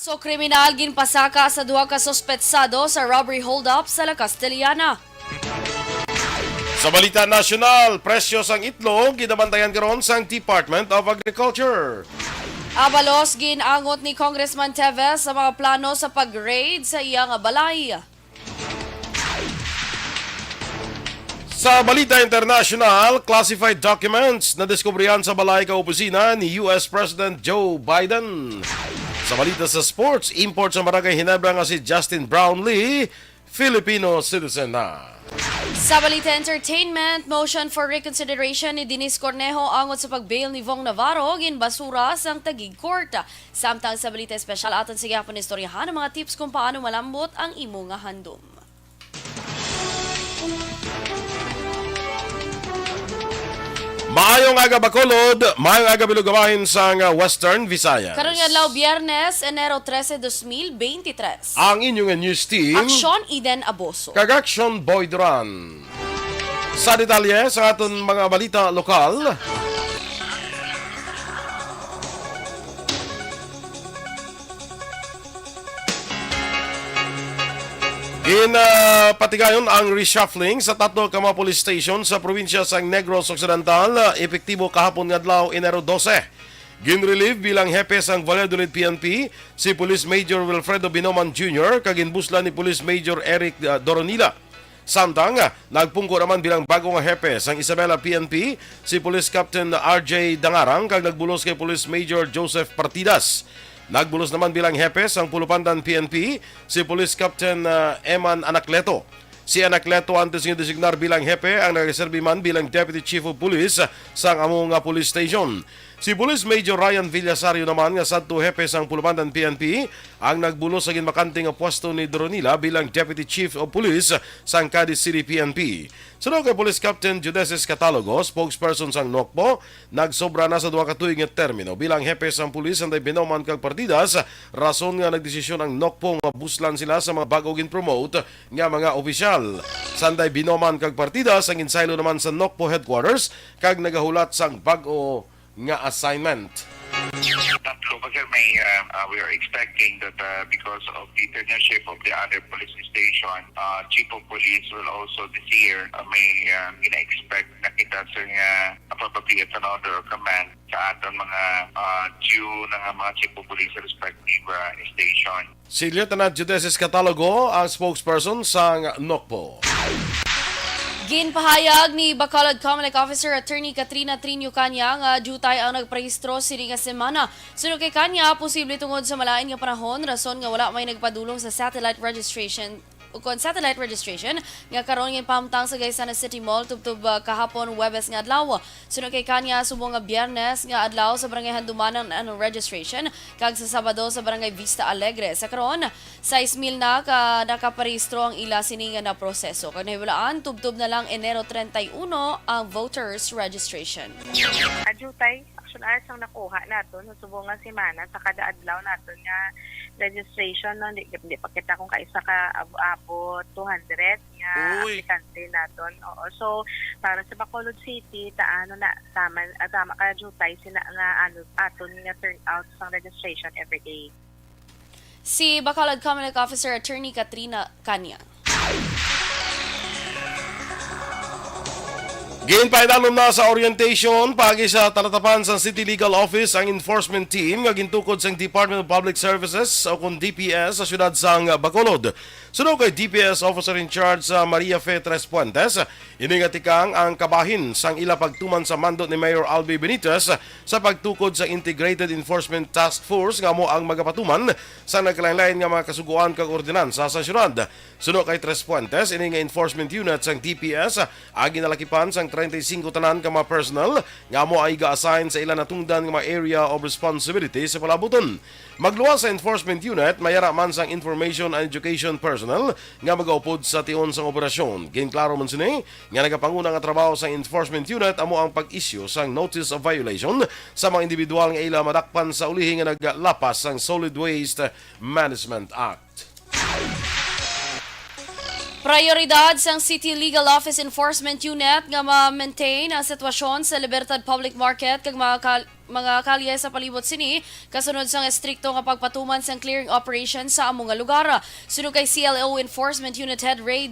So kriminal ginpasaka sa duha ka suspetsado sa robbery hold-up sa La Castellana. Sa balita nasyonal, presyo sang itlog gidabantayan karon sang Department of Agriculture. Abalos ginangot ni Congressman Teves sa mga plano sa pag-raid sa iyang balay. Sa balita international, classified documents na diskubrihan sa balay ka opisina ni US President Joe Biden. Sa balita sa sports, import sa Barangay Hinebra nga si Justin Brownlee, Filipino citizen na. Sa balita entertainment, motion for reconsideration ni Denise Cornejo angot sa pag-bail ni Vong Navarro ginbasura sang Taguig Court. Samtang sa balita espesyal aton sa gihapon istoryahan ang mga tips kung paano malambot ang imo nga handom. Maayong aga Bacolod, maayong aga Bilugamahin sang Western Visayas. Karon nga adlaw Biyernes, Enero 13, 2023. Ang inyong news team, Aksyon Eden Aboso. kag Aksyon Boy Duran. Sa detalye sa aton mga balita lokal, patigayon ang reshuffling sa tatlo ka mga police station sa probinsya sa Negros Occidental, epektibo kahapon nga adlaw Enero 12. Ginrelieve bilang hepe sang Valladolid PNP si Police Major Wilfredo Binoman Jr. kag ginbuslan ni Police Major Eric Doronila. Samtang nagpungko naman bilang bagong hepe sang Isabela PNP si Police Captain RJ Dangarang kag nagbulos kay Police Major Joseph Partidas. Nagbulos naman bilang hepe sang Pulupandan PNP si Police Captain Eman Anacleto. Si Anacleto antes nga designar bilang hepe ang nagreserbi man bilang Deputy Chief of Police sang among police station. Si Police Major Ryan Villasario naman nga sadto hepe sang Pulupandan PNP ang nagbulos sa ginmakanting pwesto ni Doronila bilang Deputy Chief of Police sang Cadiz City PNP. Sunod kay Police Captain Judeces Catalogo, spokesperson sang NOCPO, nagsobra na sa duha ka tuig nga termino bilang hepe sang pulis anday Binoman kag Partidas, rason nga nagdesisyon ang NOCPO nga buslan sila sa mga bago gin-promote nga mga opisyal. Sanday Binoman kag Partidas ang insaylo naman sa NOCPO headquarters kag nagahulat sang bago nga assignment. Tatlo kasi we are expecting that because of the tenureship of the other police station, chief of police will also this year may ina-expect na kita sa probably at another command sa aton mga due ng mga chief of police sa respective station. Si Lieutenant Judeces Catalogo ang spokesperson sang NOCPO. Ginpahayag ni Bacolod Comelec Officer Attorney Katrina Trinio Kanya nga jutay ang nagparehistro sini nga semana. Sunod kay Kanya, posible tungod sa malain nga panahon, rason nga wala may nagpadulong sa satellite registration nga karon nga pamtang sa Gaysana City Mall tubtub kahapon Huwebes nga adlaw. Sunod kay Kanya subong nga Biyernes nga adlaw sa barangay Handumanan ang registration kag sa Sabado sa barangay Vista Alegre. Sa karon 6,000 na nakaparehistro ang ila sini nga na proseso. Kag nahiwalaan tubtub na lang Enero 31 ang voters registration. Adjutay action hours ang nakuha naton sa subong nga semana sa kada adlaw naton nga registration no di pa kita kung kaisa ka abot 200 nga aplikante naton. Oo, so para sa Bacolod City taano na tama ka jutay sina nga aton nga turnout sa registration every day. Si Bacolod Comelec Officer Attorney Katrina Kanya. Ginpaidanom na sa orientation pagi sa talatapan sa City Legal Office ang enforcement team nga gintukod sa Department of Public Services o kung DPS sa syudad sang Bacolod. Sunod kay DPS Officer in Charge sa Maria Fe Tres Puentes, iningatikang ang kabahin sang ila pagtuman sa mandot ni Mayor Albi Benitez sa pagtukod sa Integrated Enforcement Task Force nga mo ang magapatuman sa nagkalain-lain nga mga kasuguan kag ordinansa sa syudad. Sunod kay Tres Puentes, ini nga enforcement unit sang DPS ang ginalakipan sang 35 tanan ka mga personnel nga mo ay ga-assign sa ilan natungdan nga mga area of responsibility sa palabuton. Magluwas sa enforcement unit, mayara man sang information and education personnel nga magaupod sa tion sang operasyon. Ginklaro man sini nga nagapanguna nga trabaho sa enforcement unit amo ang pag-issue sang notice of violation sa mga individual nga ila madakpan sa ulihi nga naglapas sang Solid Waste Management Act. Prioridad sang City Legal Office Enforcement Unit nga ma-maintain ang sitwasyon sa Libertad Public Market kag mga kalye sa palibot sini kasunod sang estrikto nga pagpatuman sang clearing operation sa among nga lugar. Sunod kay CLO Enforcement Unit Head Ray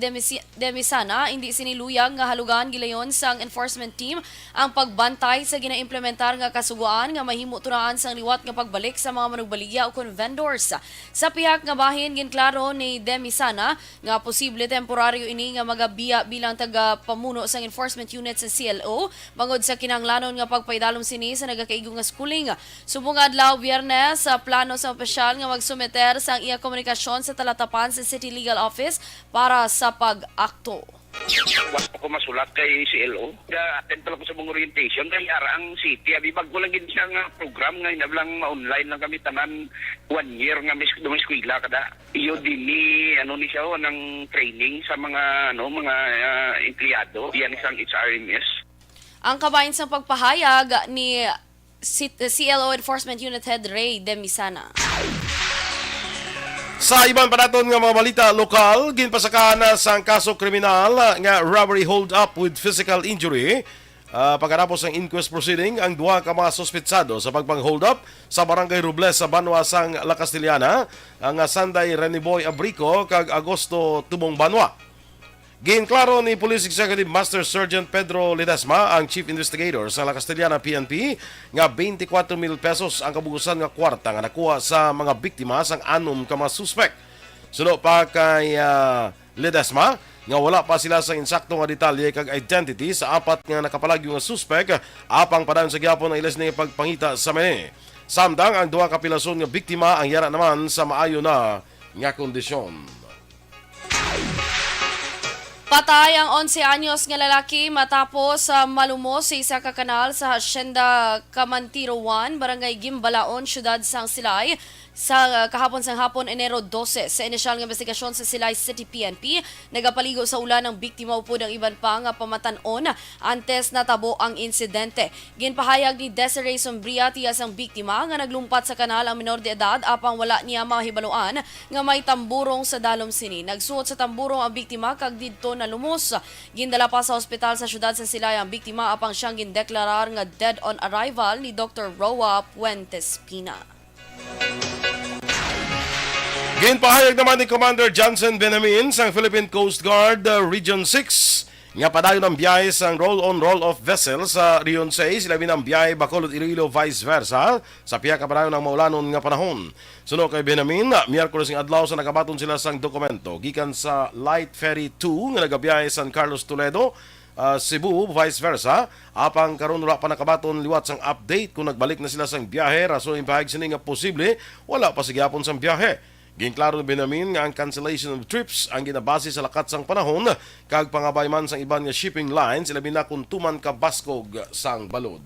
Demisana, hindi siniluyang nga halugan gilayon sang enforcement team ang pagbantay sa ginaimplementar nga kasugoan nga mahimo tunaan sang liwat nga pagbalik sa mga manugbaligya o kon vendors. Sa pihak nga bahin ginklaro ni Demisana nga posible temporaryo ini nga magabiya bilang taga pamuno sang enforcement unit sa CLO bangod sa kinahanglanon nga pagpaidalom sini sa nagakaigo nga schooling. Subong adlaw Biyernes sa plano sa opisyal nga magsumeter sang iya komunikasyon sa talatapan sa City Legal Office para sa pag-akto. Wala ko masulat kay CLO. Attend pala ko sa mga orientation kay ara ang city. Abi bago lang gid siya nga program nga inablang ma-online lang kami tanan 1 year nga may eskwela kada. Iyo dinhi ni siya ng training sa mga mga empleyado. Yan isang HRMS. Ang kabahin sa pagpahayag ni CLO Enforcement Unit Head Ray Demisana. Sa ibang panaton nga mga balita lokal, ginpasakahan na sa kaso kriminal nga robbery hold up with physical injury. Pagkatapos ng inquest proceeding, ang duha ka mga sospetsado sa pagpang-hold up sa Barangay Robles sa Banwa sang La Castellana, ang Sanday Reniboy Abrico kag Agosto Tubong Banwa. Ginklaro ni Police Executive Master Sergeant Pedro Ledesma, ang Chief Investigator sa La Castellana PNP, nga 24,000 pesos ang kabugusan nga kwarta nga nakuha sa mga biktima sang 6 ka mga suspect. Suno pa kay Ledesma, nga wala pa sila sa insakto nga detalye kag identity sa 4 nga nakapalagyo nga suspect apang padayon sa gyapon ang ilas ni pagpangita sa mene. Samtang ang 2 kapilason nga biktima ang yara naman sa maayo na nga kondisyon. Patay ang 11 anyos nga lalaki matapos malumos sa isa ka kanal sa Hacienda Camantiro 1, Barangay Gimbalaon, Syudad sang Silay sa kahapon sang hapon Enero 12. Sa inisyal nga investigasyon sa Silay City PNP, nagapaligo sa ulan ng biktima upod ang iban pa nga pamatanon antes natabo ang insidente. Ginpahayag ni Desiree Sombria tiyas ang biktima nga naglumpat sa kanal ang minor de edad apang wala niya mahibaluan nga may tamburong sa dalom sini. Nagsuot sa tamburong ang biktima kag didto na lumos. Gindala pa sa ospital sa syudad sa Silay ang biktima apang siyang gindeklarar nga dead on arrival ni Dr. Roa Puentes Pina. Ginpahayag naman ni Commander Johnson Benamin sa Philippine Coast Guard Region 6 nga padayon ng biyahe sa roll-on roll-off vessel sa Region 6, labi ng biyahe Bacolod Iloilo vice versa sa piya ka padayon ng maulanon nga panahon. Suno kay Benamin, Miyerkules ng adlaw sa nakabaton sila sang dokumento gikan sa Light Ferry 2 nga nagabiyahe San Carlos Toledo, Cebu vice versa apang karon wala pa nakabaton liwat sang update kung nagbalik na sila sang biyahe rason impahag sini nga posible wala pa sigyapon sang biyahe. Ginklaro ni Benamin nga ang cancellation of trips ang ginabase sa lakat sang panahon kag pangabay man sang iban nga shipping lines ilabi na kung tuman ka baskog sang balod.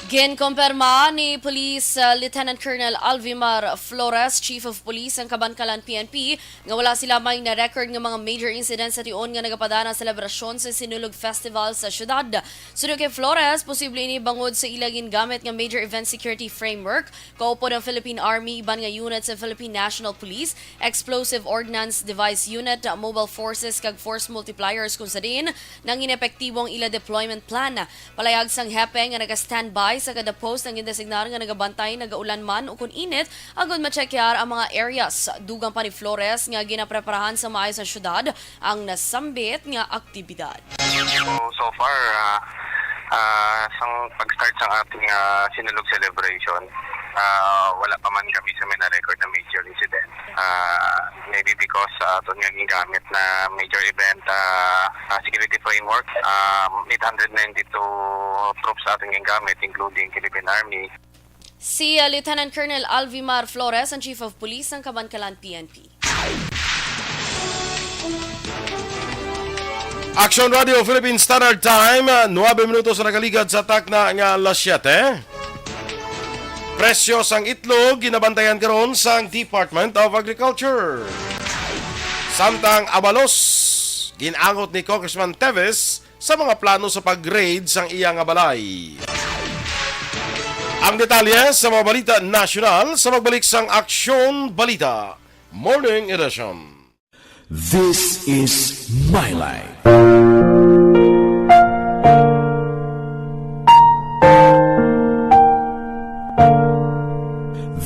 Ginkumpirma ni Police Lieutenant Colonel Alvimar Flores, Chief of Police ng Kabankalan PNP, nga wala sila may na-record ng mga major incidents sa tiyon nga nagapadana sa selebrasyon sa Sinulog Festival sa syudad. Sunod kay Flores, posible ini bangod sa ilagin gamit ng Major Event Security Framework, kaupo ng Philippine Army, iban nga unit sa Philippine National Police, Explosive Ordnance Device Unit, Mobile Forces kag Force Multipliers kung sa din, nang inepektibong ila deployment plan. Palayag sang hepe nga naga-standby sa kada post ng indesignar nga nagabantay nagaulan man o kung init agud ma-checkar ang mga areas. Dugang pa ni Flores nga ginapreparahan sa maayos sa syudad ang nasambit nga aktibidad. So far, sang pag-start sa ating sinulog celebration, wala pa man kami sa may na-record na major incident. Maybe because ito nga gamit na major event security framework, 892 troops ating gamit including Philippine Army. Si Lieutenant Colonel Alvimar Flores, ang Chief of Police ng Kabankalan PNP. Aksyon Radio Philippine Standard Time, 9 minutos na nakaligad sa takna nga alas 7. Presyo sang itlog ginabantayan karon sang Department of Agriculture. Samtang abalos ginangot ni Congressman Teves sa mga plano sa pag-grade sang iyang balay. Ang detalye sa mga balita nasyonal sa magbalik sang Aksyon Balita Morning Edition. This is my life.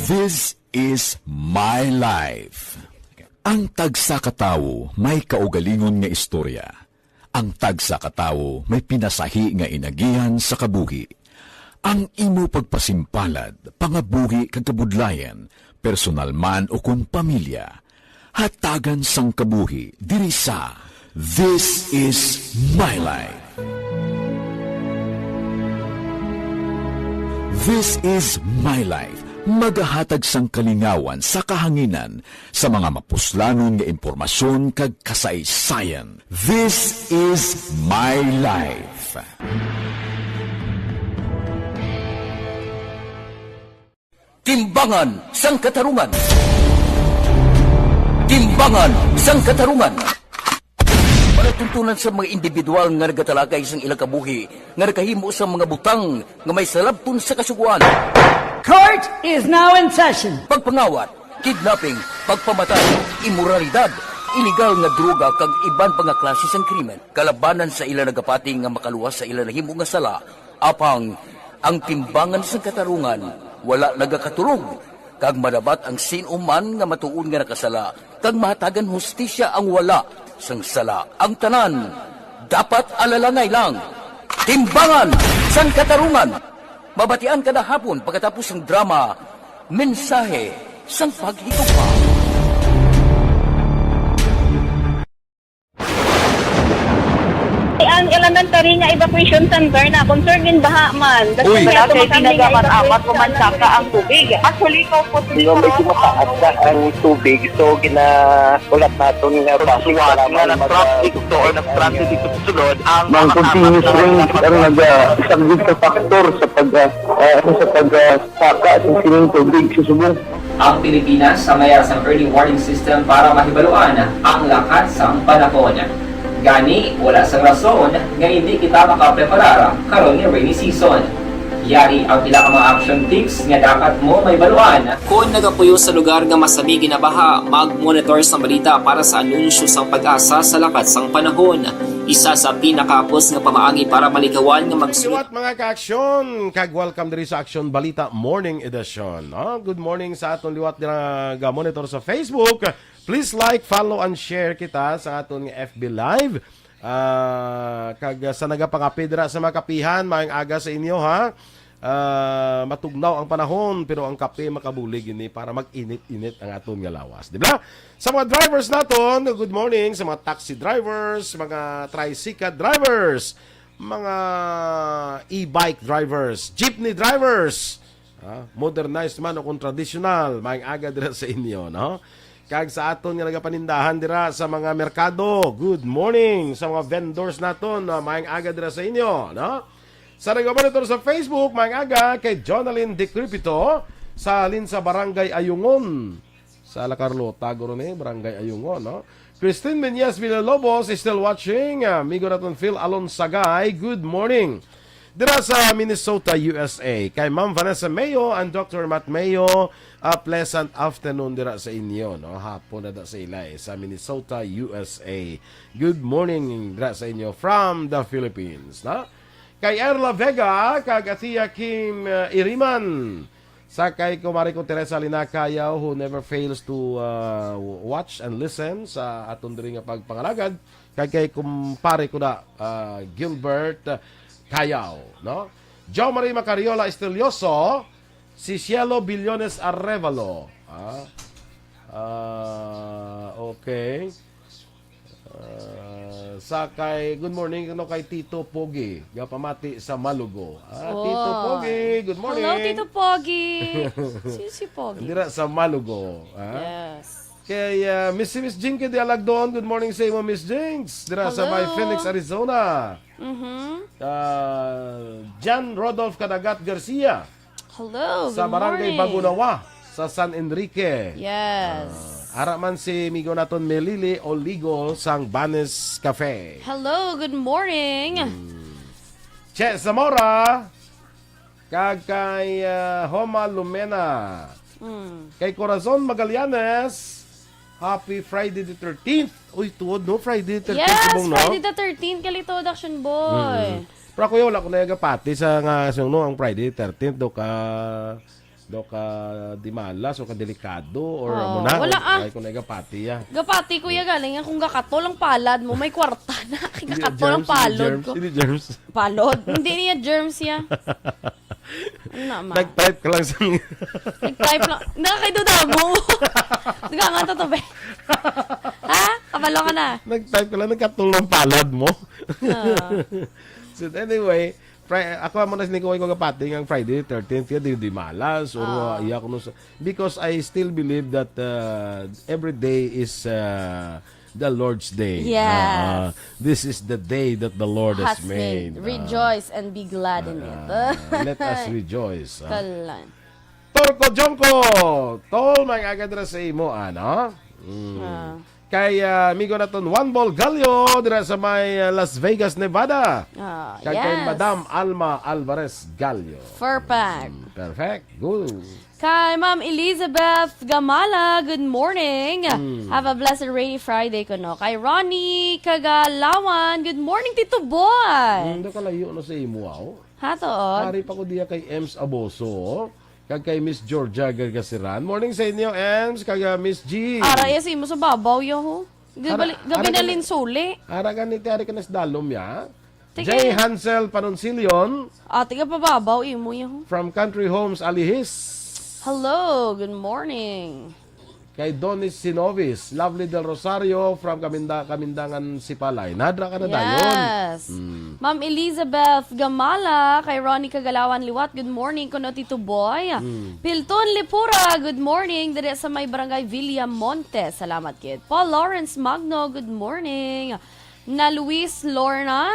This is my life. Ang tagsa katawo may kaugalingon nga istorya. Ang tagsa katawo may pinasahi nga inagihan sa kabuhi. Ang imo pagpasimpalad, pangabuhi kag kabudlayan, personal man o kung pamilya, hatagan sang kabuhi diri sa This is my life. This is my life. Magahatag sang kalingawan sa kahanginan sa mga mapuslanon nga impormasyon kag kasaysayan. This is my life. Timbangan sang katarungan. Timbangan sang katarungan. Panatuntunan sa mga individual nga nagatalagay sang ilang kabuhi nga nakahimo sa mga butang nga may salabton sa kasuguan. Court is now in session. Pagpangawat, kidnapping, pagpamatay, imoralidad, illegal nga droga kag iban pa nga klase sang krimen. Kalabanan sa ilang nagapati nga makaluwas sa ilang nahimo nga sala. Apang ang timbangan sang katarungan wala nagakatulog. Kag madabat ang sinuman nga matuon nga nakasala. Kag mahatagan hustisya ang wala sang sala. Ang tanan dapat alalangay lang. Timbangan sang katarungan. Mabatian kada hapon pagkatapos ng drama, mensahe sang paghigugma. Ang elementary nga evacuation center na concern in Bahaman. Uy, kaya pinagaman-amat pumansaka ang tubig. Actually, ko po medyo mataas na ang tubig. So, ulat natin nga pasuwat nga ng traffic to or nag-traffic dito sunod ang mga continuous rain ang isang good factor sa pagsaka at sining tubig sa subong. Ang Pilipinas sa mayroon sa early warning system para mahibaluan ang lakat sa panahon. Gani, wala sa rason nga hindi kita makapreparar karon nga rainy season. Yari ang pila ka mga action tips nga dapat mo may baluan. Kung nagapuyo sa lugar nga masabi ginabaha, mag-monitor sa balita para sa anunsyo sang pag-asa sa lakat sang panahon. Isa sa pinakapos nga pamaagi para maligawan nga Siwat mga ka-aksyon, kag-welcome diri sa Aksyon Balita Morning Edition. Good morning sa aton liwat na ga-monitor sa Facebook. Please like, follow, and share kita sa aton FB Live. Kag sa nagapangapidra sa mga kapihan, maayong aga sa inyo ha. Matugnaw ang panahon pero ang kape makabulig ini para mag-init-init ang aton nga lawas, di ba? Sa mga drivers naton, good morning sa mga taxi drivers, mga tricycle drivers, mga e-bike drivers, jeepney drivers, modernized man o kung traditional, maayong aga dira sa inyo, no? Kag sa aton nga nagapanindahan dira sa mga merkado, good morning sa mga vendors naton, maayong aga dira sa inyo, no? Sa nagmonitor sa Facebook, maayong aga kay Jonalyn Decrepito sa Linsa Barangay Ayungon. Sa La Carlota, Gorone, Barangay Ayungon, no? Christine Menyas Villalobos is still watching. Migo naton Phil Alonsagay, good morning. Dira sa Minnesota, USA, kay Ma'am Vanessa Mayo and Dr. Matt Mayo, a pleasant afternoon dira sa inyo, no? Hapon na da sa ilay sa Minnesota, USA. Good morning dira sa inyo from the Philippines, no? Kay Erla Vega, kag Atiya Kim Iriman, sa kay kumari ko Teresa Linakayaw who never fails to watch and listen sa aton diri nga pagpangalagad, kay kumpare ko na Gilbert Kayaw, no? Jo Marie Macariola Estelioso, si Cielo Billones Arevalo. Okay. Sa kay good morning no kay Tito Pogi, gapamati sa Malugo. Tito Pogi, good morning. Hello, Tito Pogi. si Pogi. Dira sa Malugo. Yes. Kay Miss Jinky de Alagdon, good morning sa imo Miss Jinx. Dira sa may Phoenix, Arizona. Jan Rodolph Cadagat Garcia. Hello, sa good Barangay morning. Bagunawa sa San Enrique. Yes. Araman si migo naton Melili Oligo sang Banes Cafe. Hello, good morning. Che Zamora kag kay Homa Lumena. Kay Corazon Magallanes, happy Friday the 13th. Uy, tuod no, Friday the 13th. Yes, ibong, no? Friday the 13th, kalito Action Boy. Pero ako wala ko na pati sa nga no, ang Friday the 13th do ka do ka di malas o ka delikado or Oo, mo na wala, ay kung nagapati ya. Gapati kuya galing yan kung gakato lang palad mo may kwarta na gakato lang palod ko. Hindi germs. Palod. Hindi niya germs ya. Ano naman? Nag-type ka lang sa Nag-type lang. Nakakaiduda mo. Nagkakanta to, be. Ha? Kabalo ka na. Nag-type ka lang, nagkatulong palad mo. So anyway, ako mo na sinikuha ko kapati ng Friday 13th kaya di malas or iya ko because I still believe that every day is the Lord's day. Yes. This is the day that the Lord has made. Rejoice and be glad in it. Let us rejoice. Kalan. Torko Jongko, tol may agadra sa imo ano? Kay amigo naton One Ball Gallo dira sa may Las Vegas, Nevada. Kay Madam Alma Alvarez Gallo. Perfect. Perfect. Good. Kay Ma'am Elizabeth Gamala, good morning. Have a blessed rainy Friday ko no. Kay Ronnie Kagalawan, good morning Tito Boy. Hindi ka layo no sa imo aw. Hatood. Hari pa ko diya kay Ems Aboso. Kag kay Miss Georgia Gargasiran. Morning sa inyo, Ems. Kag Miss G. Ara si mo sa babaw yo ho. Gabi na linsuli. Ara ganito ari ka nas dalom ya. Tika, J. Hansel Panoncilion. Tiga pa babaw imo yo. From Country Homes Alihis. Hello, good morning. Kay Donis Sinovis, Lovely del Rosario from Kamindangan Sipalay. Nadra ka na dayon. Yes. Ma'am Elizabeth Gamala, kay Ronnie Kagalawan Liwat, good morning kuno Tito Boy. Pilton Lipura, good morning dire sa may barangay Villa Monte. Salamat kid. Paul Lawrence Magno, good morning. Na Luis Lorna,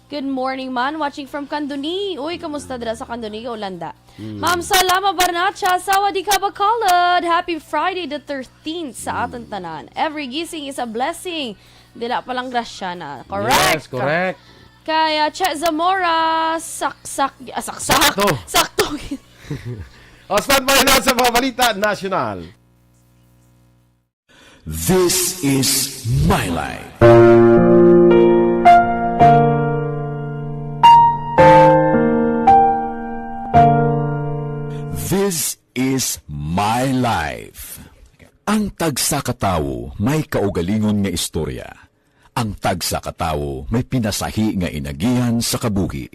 good morning man, watching from Kanduni. Uy, kamusta dira sa Kanduni, Olanda? Ma'am Salama Barnacha, Sawadi ka Bacolod. Happy Friday the 13th sa aton tanan. Every gising is a blessing. Dila palang grasya na. Correct. Yes, correct. Kaya Che Zamora, sakto. O, stand by na sa mga balita national. This is My Life. This is My Life. Ang tagsakatawo may kaugalingon nga istorya. Ang tagsakatawo may pinasahi nga inagihan sa kabuhi.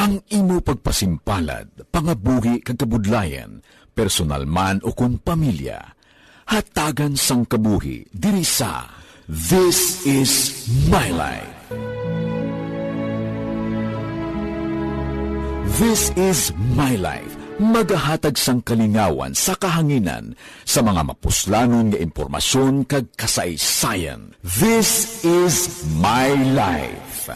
Ang imo pagpasimpalad, pangabuhi kag kabudlayan, personal man o kung pamilya, hatagan sang kabuhi diri sa This is My Life. This is My Life. Magahatag sang kalingawan sa kahanginan sa mga mapuslanon nga impormasyon kag kasaysayan. This is My Life.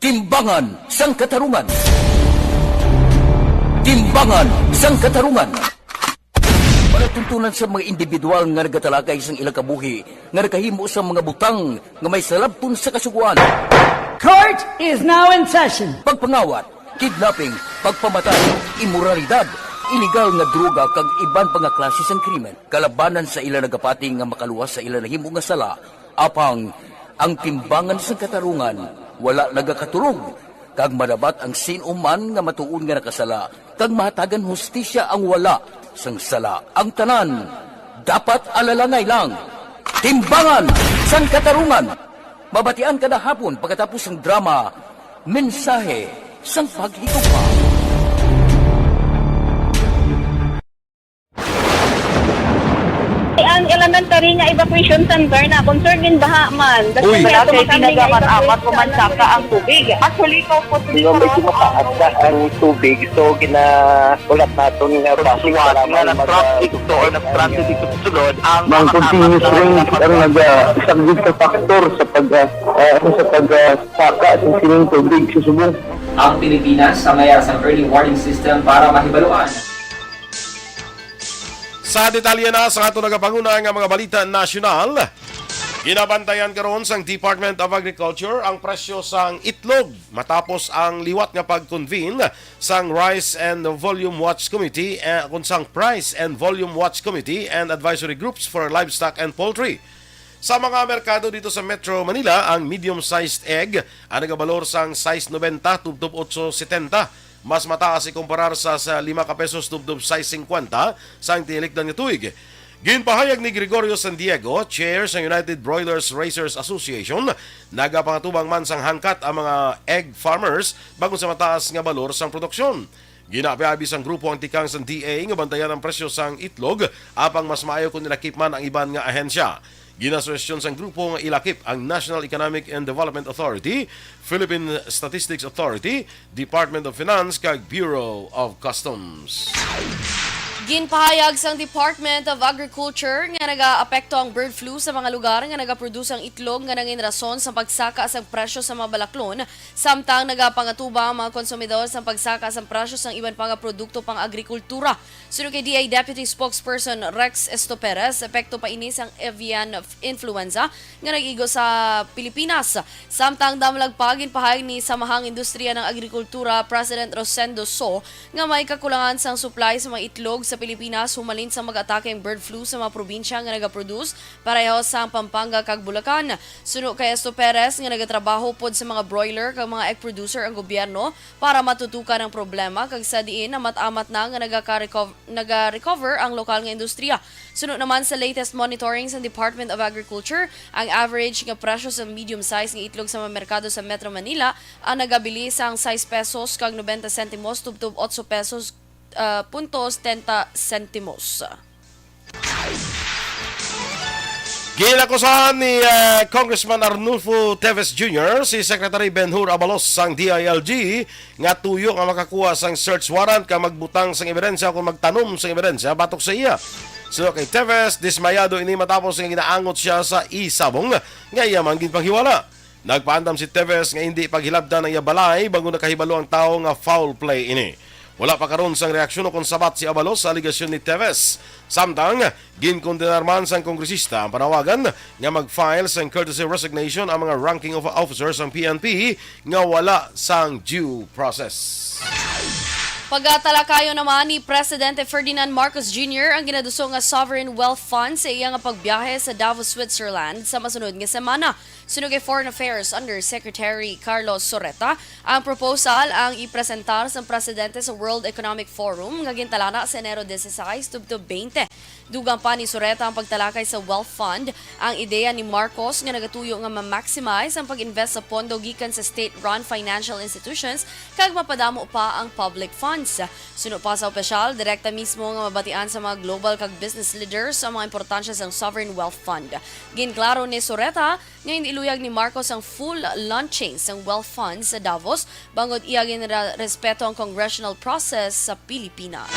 Timbangan sang katarungan. Timbangan sang katarungan. Panatuntunan sa mga individual nga nagatalakay sang ilang kabuhi nga nakahimo sa mga butang nga may salabton sa kasuguan. Court is now in session. Pagpangawat, kidnapping, pagpamatay, imoralidad, iligal nga droga kag iban pa nga klase sang krimen. Kalabanan sa ilang nagapati nga makaluwas sa ilang nahimo nga sala, apang ang timbangan sang katarungan wala nagakatulog. Kag madabat ang sinuman nga matuon nga nakasala, kag mahatagan hustisya ang wala sang sala. Ang tanan, dapat alalangay lang. Timbangan sang katarungan. Mabatian kada hapon pagkatapos ng drama, mensahe sang paghigugma. Ang elementary nga evacuation center na concern din baha man. Uy, kaya kay pinagaman amat pumansaka ang tubig. Actually, ko po Yung medyo mataas na ang tubig, so ulat natin nga Pasiwat nga nag-traffic to or nag-transit dito sa sulod ang Mang continuous range ang nag-subject sa factor sa pagsaka at sining tubig sa subong. Ang Pilipinas sa mayroon sa early warning system para mahibaluan. Sa detalye na sa ato nagapanguna nga mga balita nasyonal, ginabantayan karon sang Department of Agriculture ang presyo sang itlog matapos ang liwat nga pag-convene sang Rice and Volume Watch Committee kung sang Price and Volume Watch Committee and Advisory Groups for Livestock and Poultry. Sa mga merkado dito sa Metro Manila, ang medium-sized egg ang nagabalor sang size 90 tubtob 8.70. Mas mataas ikumparar sa 5 ka pesos tubtob size 50 sa tinikdan nga tuig. Ginpahayag ni Gregorio San Diego, chair sa United Broilers Raisers Association, nagapangatubang man sang hangkat ang mga egg farmers bago sa mataas nga balor sang produksyon. Ginabiabis ang grupo ang tikang sa DA nga bantayan ang presyo sang itlog apang mas maayo kung nilakip man ang iban nga ahensya. Ginasuwestyon sang grupo nga ilakip ang National Economic and Development Authority, Philippine Statistics Authority, Department of Finance kag Bureau of Customs. Ginpahayag sang Department of Agriculture nga nagaapekto ang bird flu sa mga lugar nga nagaproduce ang itlog nga nangin rason sa pagsaka sa presyo sa mga balaklon, samtang nagapangatuba ang mga konsumidor sa pagsaka sa presyo sa iban pang produkto pang agrikultura. Sunod kay DA Deputy Spokesperson Rex Estoperes, epekto pa ini sang avian influenza nga nag-igo sa Pilipinas. Samtang damlag pa ginpahayag ni Samahang Industriya ng Agrikultura President Rosendo So nga may kakulangan sang supply sa mga itlog sa Pilipinas humalin sa mag-atake ang bird flu sa mga probinsya nga nagaproduce pareho sa Pampanga kag Bulacan. Suno kay Esto Perez nga nagatrabaho pod sa mga broiler kag mga egg producer ang gobyerno para matutukan ang problema kag sa diin na matamat na nga naga-recover ang lokal nga industriya. Suno naman sa latest monitoring sa Department of Agriculture, ang average nga presyo sa medium size nga itlog sa mga merkado sa Metro Manila ang nagabili sa 6 pesos kag 90 sentimos tubtob 8 pesos puntos 30 sentimos. Ginakusahan ni Congressman Arnulfo Teves Jr. si Secretary Benhur Abalos sang DILG nga tuyo nga makakuha sang search warrant ka magbutang sang ebidensya kung magtanom sang ebidensya batok sa iya. So kay Teves, dismayado ini matapos nga ginaangot siya sa isabong nga iya man ginpanghiwala. Nagpaandam si Teves nga hindi paghilabdan ng iya balay bago nakahibalo ang tao nga foul play ini. Wala pa karon sang reaksyon o kung sabat si Abalos sa aligasyon ni Teves. Samtang, ginkondenar man sang kongresista ang panawagan nga mag-file sang courtesy resignation ang mga ranking of officers ng PNP nga wala sang due process. Pagtalakayo naman ni Presidente Ferdinand Marcos Jr. ang ginaduso nga Sovereign Wealth Fund sa iyang pagbiyahe sa Davos, Switzerland sa masunod nga semana. Sunog kay Foreign Affairs Under Secretary Carlos Sorreta, ang proposal ang ipresentar sa Presidente sa World Economic Forum nga gintalana sa Enero 16 tubtob 20. Dugang pa ni Sorreta ang pagtalakay sa Wealth Fund, ang ideya ni Marcos nga nagatuyo nga ma-maximize ang pag-invest sa pondo gikan sa state-run financial institutions kag mapadamo pa ang public funds. Suno pa sa opisyal, direkta mismo nga mabatian sa mga global kag business leaders ang mga importansya sa Sovereign Wealth Fund. Ginklaro ni Sorreta nga hindi iluyag ni Marcos ang full launching sa wealth funds sa Davos bangod iya ginrespeto ang congressional process sa Pilipinas.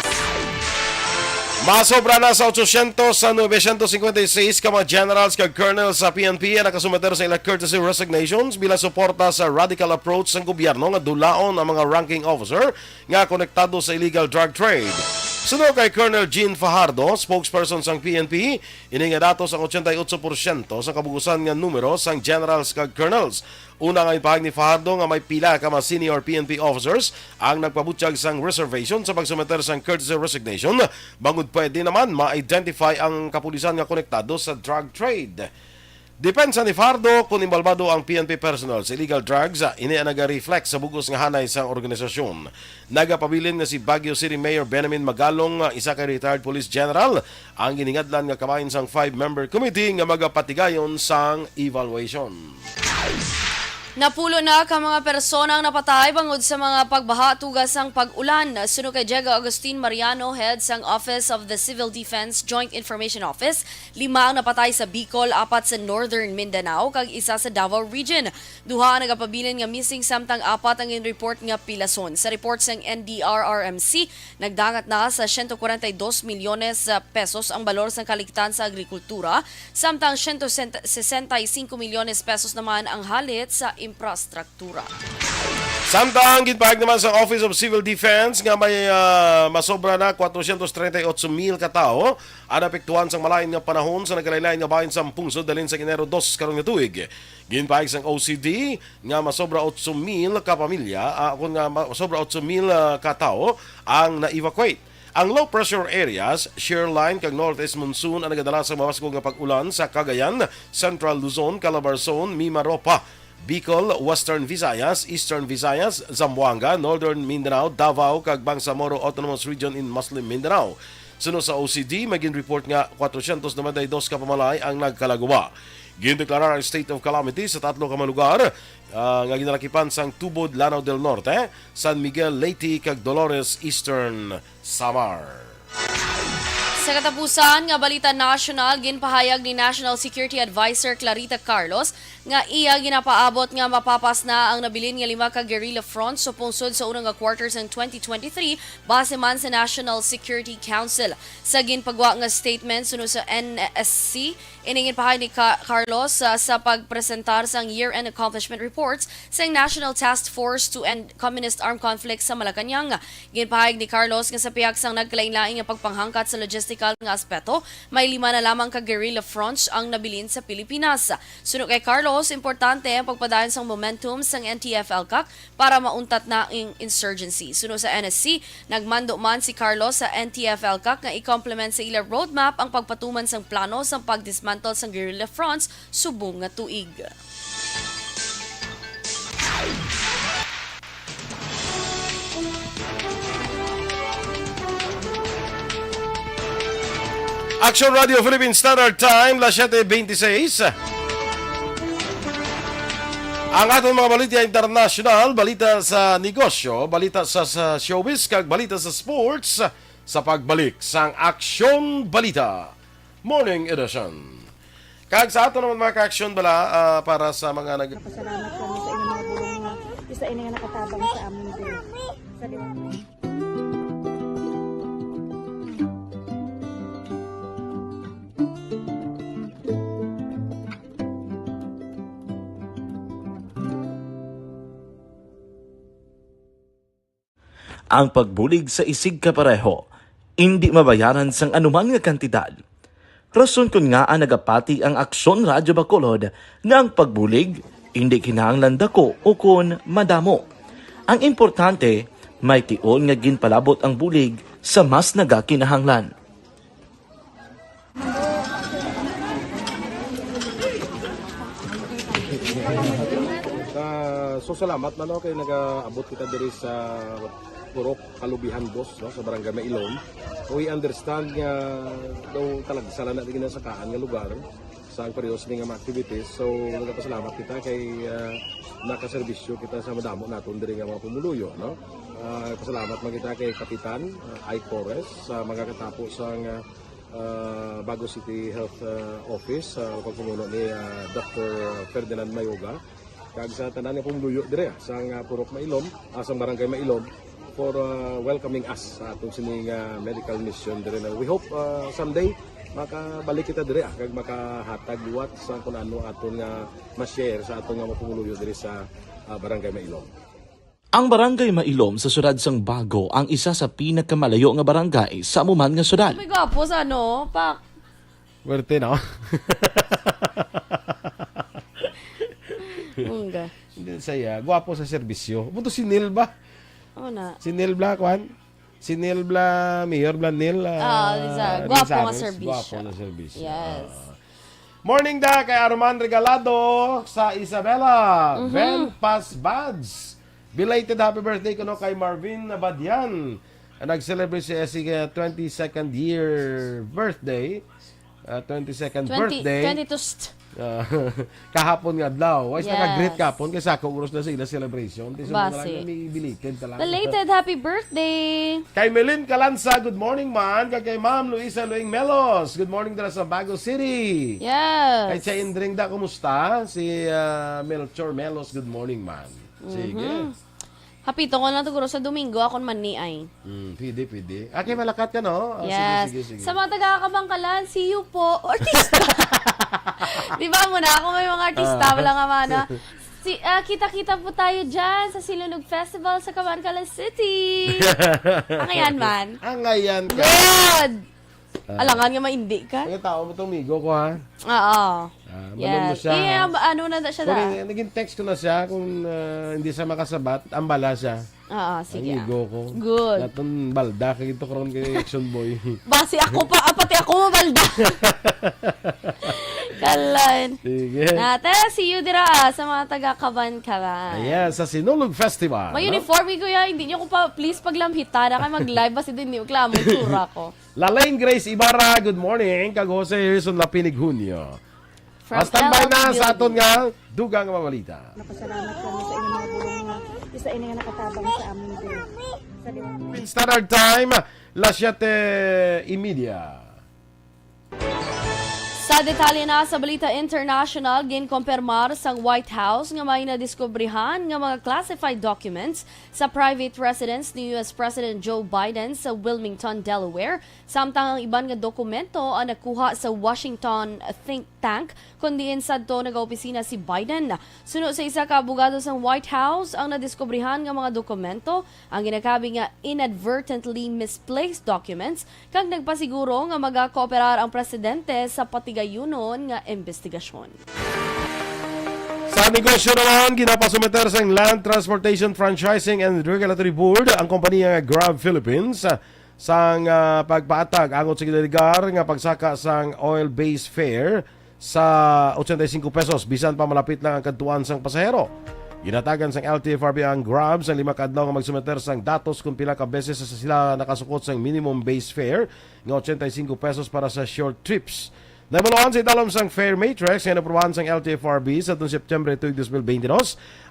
Masobra na sa 800 sa 956 ka mga generals kag colonels sa PNP ang nakasumeter sa ilang courtesy resignations bilang suporta sa radical approach ng gobyerno nga dulaon ang mga ranking officer nga konektado sa illegal drug trade. Sunod kay Colonel Jean Fajardo, spokesperson sang PNP, ini nga datos ang 88% sa kabugusan nga numero sang generals kag colonels. Una nga ipahag ni Fajardo nga may pila ka mga senior PNP officers ang nagpabutyag sang reservation sa pagsumeter sang courtesy resignation, bangod pwede naman ma-identify ang kapulisan nga konektado sa drug trade. Depensa ni Fajardo kung imbalbado ang PNP personnel sa illegal drugs, ini ang naga-reflect sa bugos nga hanay sa organisasyon. Nagapabilin nga si Baguio City Mayor Benjamin Magalong, isa kay retired police general, ang giningadlan nga kamain sang 5-member committee nga magapatigayon sang evaluation. Napulo na ka mga personang napatay bangod sa mga pagbaha tugas ang pag-ulan. Suno kay Diego Agustin Mariano, head sang Office of the Civil Defense Joint Information Office, 5 ang napatay sa Bicol, 4 sa Northern Mindanao, kag isa sa Davao Region. Duha ang nagapabilin nga missing samtang 4 ang in-report nga pilason. Sa report sang NDRRMC, nagdangat na sa 142 milyones pesos ang balor sang kaligtan sa agrikultura, samtang 165 milyones pesos naman ang halit sa infrastruktura. Samtang ginpahag naman sa Office of Civil Defense nga may masobra na 438,000 katao ang apektuhan sang malain nga panahon sa nagkalain nga bahin sa pungsod dalin sa Enero 2 karon nga tuig. Ginpahag sang OCD nga masobra 8,000 ka pamilya, kung nga masobra 8,000 katao ang na-evacuate. Ang low pressure areas, shear line kag northeast monsoon ang nagadala sa mabaskog nga pag-ulan sa Cagayan, Central Luzon, Calabarzon, Mimaropa, Bicol, Western Visayas, Eastern Visayas, Zamboanga, Northern Mindanao, Davao kag Bangsamoro Autonomous Region in Muslim Mindanao. Sunod sa OCD, maging report nga 492 ka pamalay ang nagkalagwa. Gindeklarar ang state of calamity sa 3 ka lugar nga ginalakipan sang Tubod, Lanao del Norte, San Miguel, Leyte kag Dolores, Eastern Samar. Sa katapusan nga balita national, ginpahayag ni National Security Advisor Clarita Carlos nga iya ginapaabot nga mapapas na ang nabilin nga 5 ka guerrilla fronts sa pungsod sa unang nga quarters ng 2023 base man sa National Security Council. Sa ginpagwa nga statement sunod sa NSC, iningin pahayag ni Carlos sa pagpresentar sang year-end accomplishment reports sa National Task Force to End Communist Armed Conflict sa Malacanang. Ginpahayag ni Carlos nga sa piyak sang nagkalain-lain nga pagpanghangkat sa logistical nga aspeto, may 5 na lamang ka guerrilla fronts ang nabilin sa Pilipinas. Sunod kay Carlos, importante ang pagpadayon sang momentum sang NTF-ELCAC para mauntat na ang insurgency. Sunod sa NSC, nagmando man si Carlos sa NTF-ELCAC nga i-complement sa ila roadmap ang pagpatuman sang plano sang pagdismantle sang guerrilla fronts subong nga tuig. Aksyon Radio Philippine Standard Time, las 7:26. Ang atong mga balita international, balita sa negosyo, balita sa showbiz, kag balita sa sports, sa pagbalik sang Aksyon Balita Morning Edition. Kag sa ato naman mga ka-aksyon bala para sa mga Pasalamat kami sa inyong mga bulong nga isa ini nga nakatabang sa amin din. Sa ang pagbulig sa isig kapareho, hindi mabayaran sang anuman nga kantidad. Rason kun nga ang nagapati ang Aksyon Radyo Bacolod nga ang pagbulig, hindi kinahanglan dako o kun madamo. Ang importante, may tion nga ginpalabot ang bulig sa mas nagakinahanglan. So salamat man kay nagaabot kita diri sa Purok Kalubihan Boss no, sa Barangay Mailom. We understand nga daw talaga sala na din sa kaan nga lugar sa ang parehas nga mga activities. So nagapasalamat kita kay nakaserbisyo kita sa madamo naton diri nga mga pumuluyo no. Pasalamat man kita kay Kapitan I. Torres sa mga katapos sang Bago City Health Office sa pagpumuno ni Dr. Ferdinand Mayoga kag sa tanan nga pumuluyo dire sa Purok Mailom, sa Barangay Mailom for welcoming us sa atong sining medical mission dire. We hope someday makabalik kita dire kag makahatag liwat sa kung ano aton nga ma-share sa atong nga mapumuluyo dire sa Barangay Mailom. Ang Barangay Mailom sa syudad sang Bago ang isa sa pinakamalayo nga barangay sa amuman nga syudad. May gwapo sa ano, pak. Werte no. Unga. Hindi saya, gwapo sa serbisyo. Punto si Neil ba? Oo na. Si Neil Bla, kwan? Si Neil Bla, Mayor Bla Neil. Gwapo nga serbisyo. Gwapo na serbisyo. Yes. Morning da kay Arman Regalado sa Isabela. Ven Pas Bads. Belated happy birthday ko no kay Marvin Abadian. Nag-celebrate siya si 22nd year birthday. 22nd birthday. 22nd. Kahapon nga adlaw. Wais naka-greet kahapon kasi ako uros na sa ila celebration. Kasi mo na lang may belated talaga. Belated happy birthday. Kay Melin Calanza, good morning man. Kay Ma'am Luisa Luing Melos, good morning dala sa Bago City. Yes. Kay Chay Indring da, kumusta? Si Melchor Melos, good morning man. Sige. Hapito ko lang siguro sa Domingo, akong mani ay. Pwede. Okay, malakat ka, no? Yes. Sige. Sa mga taga-Kabangkalan, see you po. Artista. Di ba muna? Ako may mga artista, wala nga mana. Kita-kita po tayo dyan sa Silunog Festival sa Kabangkalan City. Angayan man. Angayan ka. Good! Alangan nga maindi ka. Ang tao mo itong migo ko, ha? Oo. Manon mo siya. Ano na siya na? Naging text ko na siya kung hindi siya makasabat, ambala siya. Sige. Ang igo ko. Good. Natong balda kay ito karon kay Action Boy. Basi ako pa, pati ako mabalda. Kalan. Sige. Nate, see you dira sa mga taga-Kaban-Kaban. Ayan, sa Sinulog Festival. May uniform ko ya, hindi niyo ko pa please paglamhita na kay mag-live basi din niyo klamo tura ko. Lalaine Grace Ibarra, good morning. Kag Jose Harrison Lapinig Junio. Standby na sa aton nga dugang mga balita. Napasalamat kami sa inyong mga bulong nga isa ini nga nakatabang sa amin din. Sa liwanag. Standard Time, las 7:30. Sa detalye na sa Balita International, ginkompirmar sang White House nga may nadiskubrihan nga mga classified documents sa private residence ni US President Joe Biden sa Wilmington, Delaware. Samtang ang iban nga dokumento ang nakuha sa Washington think tank kundi sadto nag-opisina si Biden. Suno sa isa ka abogado sa White House, ang nadiskubrihan nga mga dokumento ang ginakabi nga inadvertently misplaced documents kag nagpasiguro nga magakooperar ang presidente sa patigayunon nga investigasyon. Sa negosyo naman, ginapasumeter sa Land Transportation Franchising and Regulatory Board ang kompanya nga Grab Philippines sang pagpaatag angot sa gidaligar nga pagsaka sang oil-based fare sa 85 pesos bisan pa malapit lang ang kadtuan sang pasahero. Ginatagan sang LTFRB ang Grab sang 5 kadlaw nga magsumeter sang datos kung pila ka beses sa sila nakasukot sang minimum base fare nga 85 pesos para sa short trips. Nabaluan sa italom sang fare matrix nga naprobahan sang LTFRB sa September 2, 2022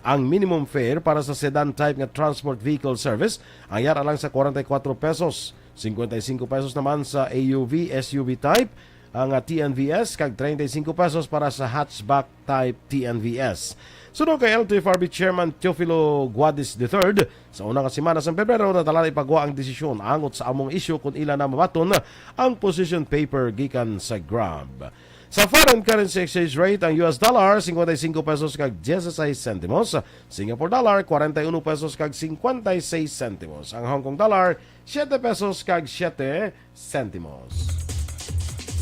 ang minimum fare para sa sedan type nga transport vehicle service ang yara lang sa 44 pesos. 55 pesos naman sa AUV, SUV type ang TNVS kag 35 pesos para sa hatchback type TNVS. Sunod kay LTFRB Chairman Teofilo Guadis III, sa unang semana sa Pebrero natala ipagwa ang desisyon angot sa among issue kung ila na mabaton ang position paper gikan sa Grab. Sa foreign currency exchange rate, ang US dollar 55 pesos kag 16 centimos, Singapore dollar 41 pesos kag 56 centimos, ang Hong Kong dollar 7 pesos kag 7 centimos.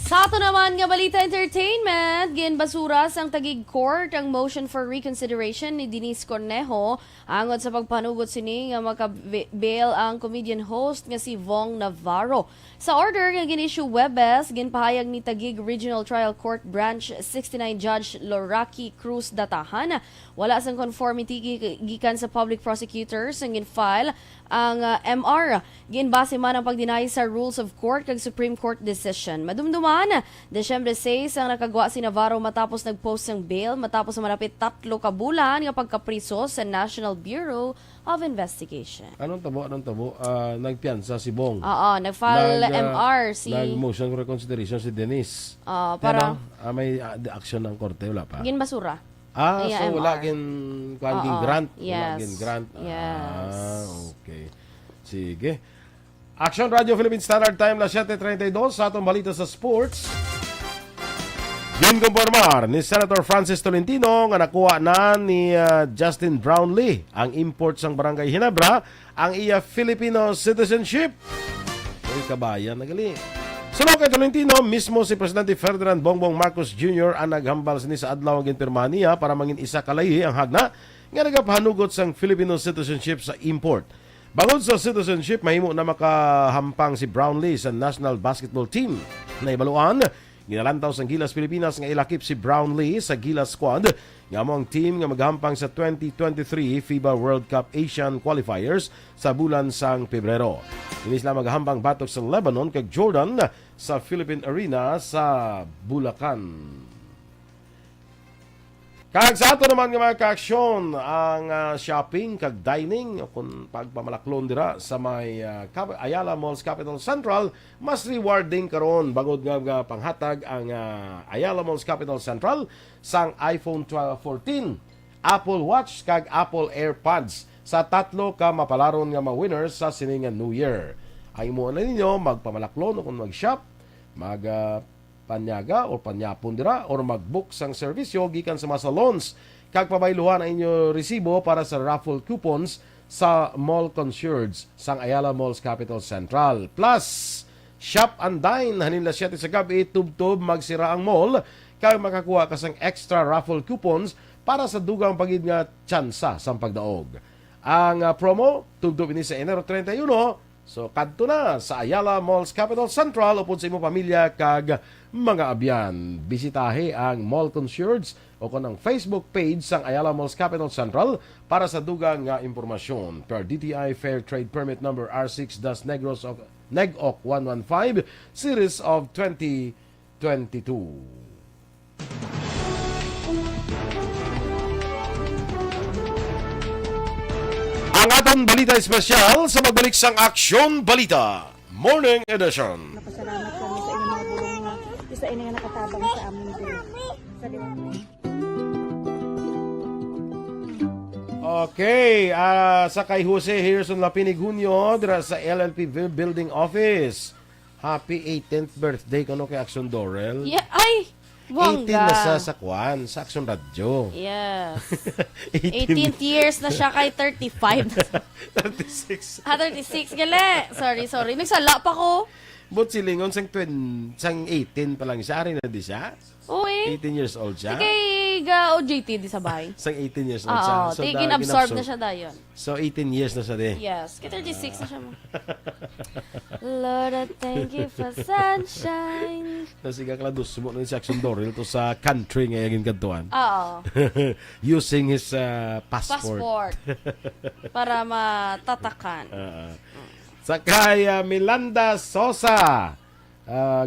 Sa ato naman nga Balita Entertainment, ginbasura sang Taguig Court ang motion for reconsideration ni Denise Cornejo angod sa pagpanugot sini nga maka-bail ang comedian host nga si Vong Navarro. Sa order nga ginisyu Webes, ginpahayag ni Taguig Regional Trial Court Branch 69 Judge Loraki Cruz Datahan wala sang conformity gikan sa public prosecutors ang ginfile ang MR. Ginbase man ang pagdinay sa rules of court kag Supreme Court decision. Madumduman, Desyembre 6 ang nakagwa si Navarro matapos nagpost ng bail matapos malapit 3 ka bulan nga pagkapriso sa National Bureau of Investigation. Anong tabo? Nagpiansa si Bong. Oo, nag-file MR si... Nag-motion for reconsideration si Denise. Para... may action ng korte, wala pa? Ginbasura. So wala gin grant? Yes. Wala gin grant? Yes. Okay. Sige. Action Radio Philippine Standard Time na 7:32 sa atong balita sa sports. Ginkonpormar ni Senator Francis Tolentino nga nakuha na ni Justin Brownlee ang import sang Barangay Hinebra ang iya Filipino citizenship. Uy, kabayan, nagali. Sunod kay Tolentino, mismo si Presidente Ferdinand Bongbong Marcos Jr. ang naghambal sini sa adlaw ang ginpirmahan niya para mangin isa kalahi ang hagna nga nagapahanugot sang Filipino citizenship sa import. Bangod sa citizenship, mahimo na makahampang si Brownlee sa national basketball team. Naibaluan, ginalantaw sang Gilas Pilipinas nga ilakip si Brownlee sa Gilas squad nga mo ang team nga maghampang sa 2023 FIBA World Cup Asian Qualifiers sa bulan sang Pebrero. Inis na maghambang batok sa Lebanon kag Jordan sa Philippine Arena sa Bulacan. Kag sa ato naman nga mga kaaksyon ang shopping kag dining kung pagpamalaklon dira sa may Ayala Malls Capital Central mas rewarding karon bangod nga panghatag ang Ayala Malls Capital Central sang iPhone 14, Apple Watch kag Apple AirPods sa 3 ka mapalaron nga mga winners sa sining New Year. Ay mo na ninyo magpamalaklon kung mag-shop, panyaga o panyapon dira or mag-book sang serbisyo gikan sa mga salons kag pabayluhan ang inyo resibo para sa raffle coupons sa mall concierge sang Ayala Malls Capital Central. Plus, shop and dine hanila 7 sa gabi tub-tub magsira ang mall kag makakuha ka sang extra raffle coupons para sa dugang pagid nga tsansa sang pagdaog. Ang promo, tugdo ini sa Enero 31. So, kadto na sa Ayala Malls Capital Central upod sa imo pamilya kag mga abyan. Bisitahe ang Mall Concierge o kanang Facebook page sang Ayala Malls Capital Central para sa dugang nga impormasyon. Per DTI Fair Trade Permit number R6-Negros of NEGOC 115 Series of 2022. Ang atong balita espesyal sa magbalik sang Aksyon Balita Morning Edition. Napasalamat kami sa inyong mga bulong nga isa ini nga nakatabang sa aming diri. Sa liwat. Okay, sa kay Jose Harrison Lapinig Junio dira sa LLP Building Office. Happy 18th birthday kono kay Aksyon Dorel. Yeah, ay! 18 Bongga. na sa Kwan, sa Aksyon Radio. Yes. 18th years na siya kay 35. 36. 36 gali. Sorry. Nagsala pa ko. But silingon sang 18 pa lang siya. Ari na di siya? Uy. 18 years old siya? Kay ga OJT di sabay. Sang 18 years old siya. Oo, ginabsorb na siya dayon. So 18 years na siya din. Yes. Kay 36 na siya mo. Lord, I thank you for sunshine. Nasiga klados mo na si Aksyon Dorel to sa country ngayon kantuan. Oo. Using his passport. Para matatakan. Sakay Milanda Sosa.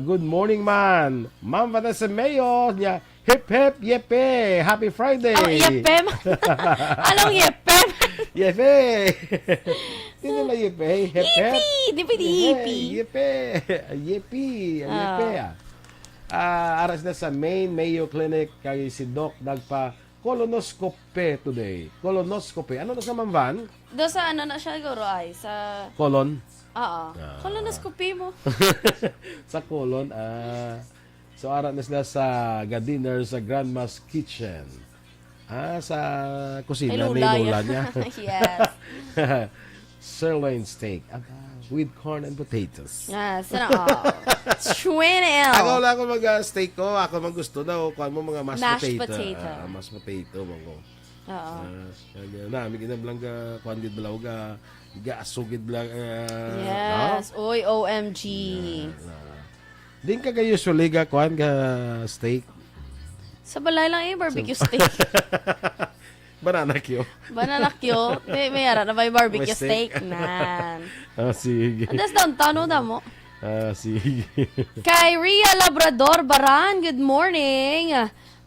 Good morning, man. Ma'am Vanessa Mayo niya. Hip hip yepe. Happy Friday. Oh, yepe. Anong yepe? Yepe. Hindi na yepe. Hip hip. Di ba di hippie? Yepe. Yepe. Yepe. Aras na sa main Mayo Clinic kay si Doc nagpa colonoscopy today. Colonoscopy. Ano na sa Ma'am Van? Do sa ano na siya siguro ay sa Colon. Oo. Colonoscopy mo. Sa colon. So, arat na sila sa Gadiner sa Grandma's Kitchen. Sa kusina ni Lola niya. Yes. Sirloin steak. With corn and potatoes. Yes. Schwinel. Ako lang ako mag-steak ko. Ako mag gusto daw. Kuhan mo mga mashed potato. Mashed potato. Mga Oo. Nami ginablang ka. Kuhan gid balaw ka. Gaasugid blang. Yes. No? Oy, OMG. Din ka usually ka kuhan ka steak. Sa balay lang barbecue steak. Banana Q. Banana Q. May ara na may barbecue steak nan. Sige. Andas downtown na mo. Sige. Kay Ria Labrador Baran, good morning.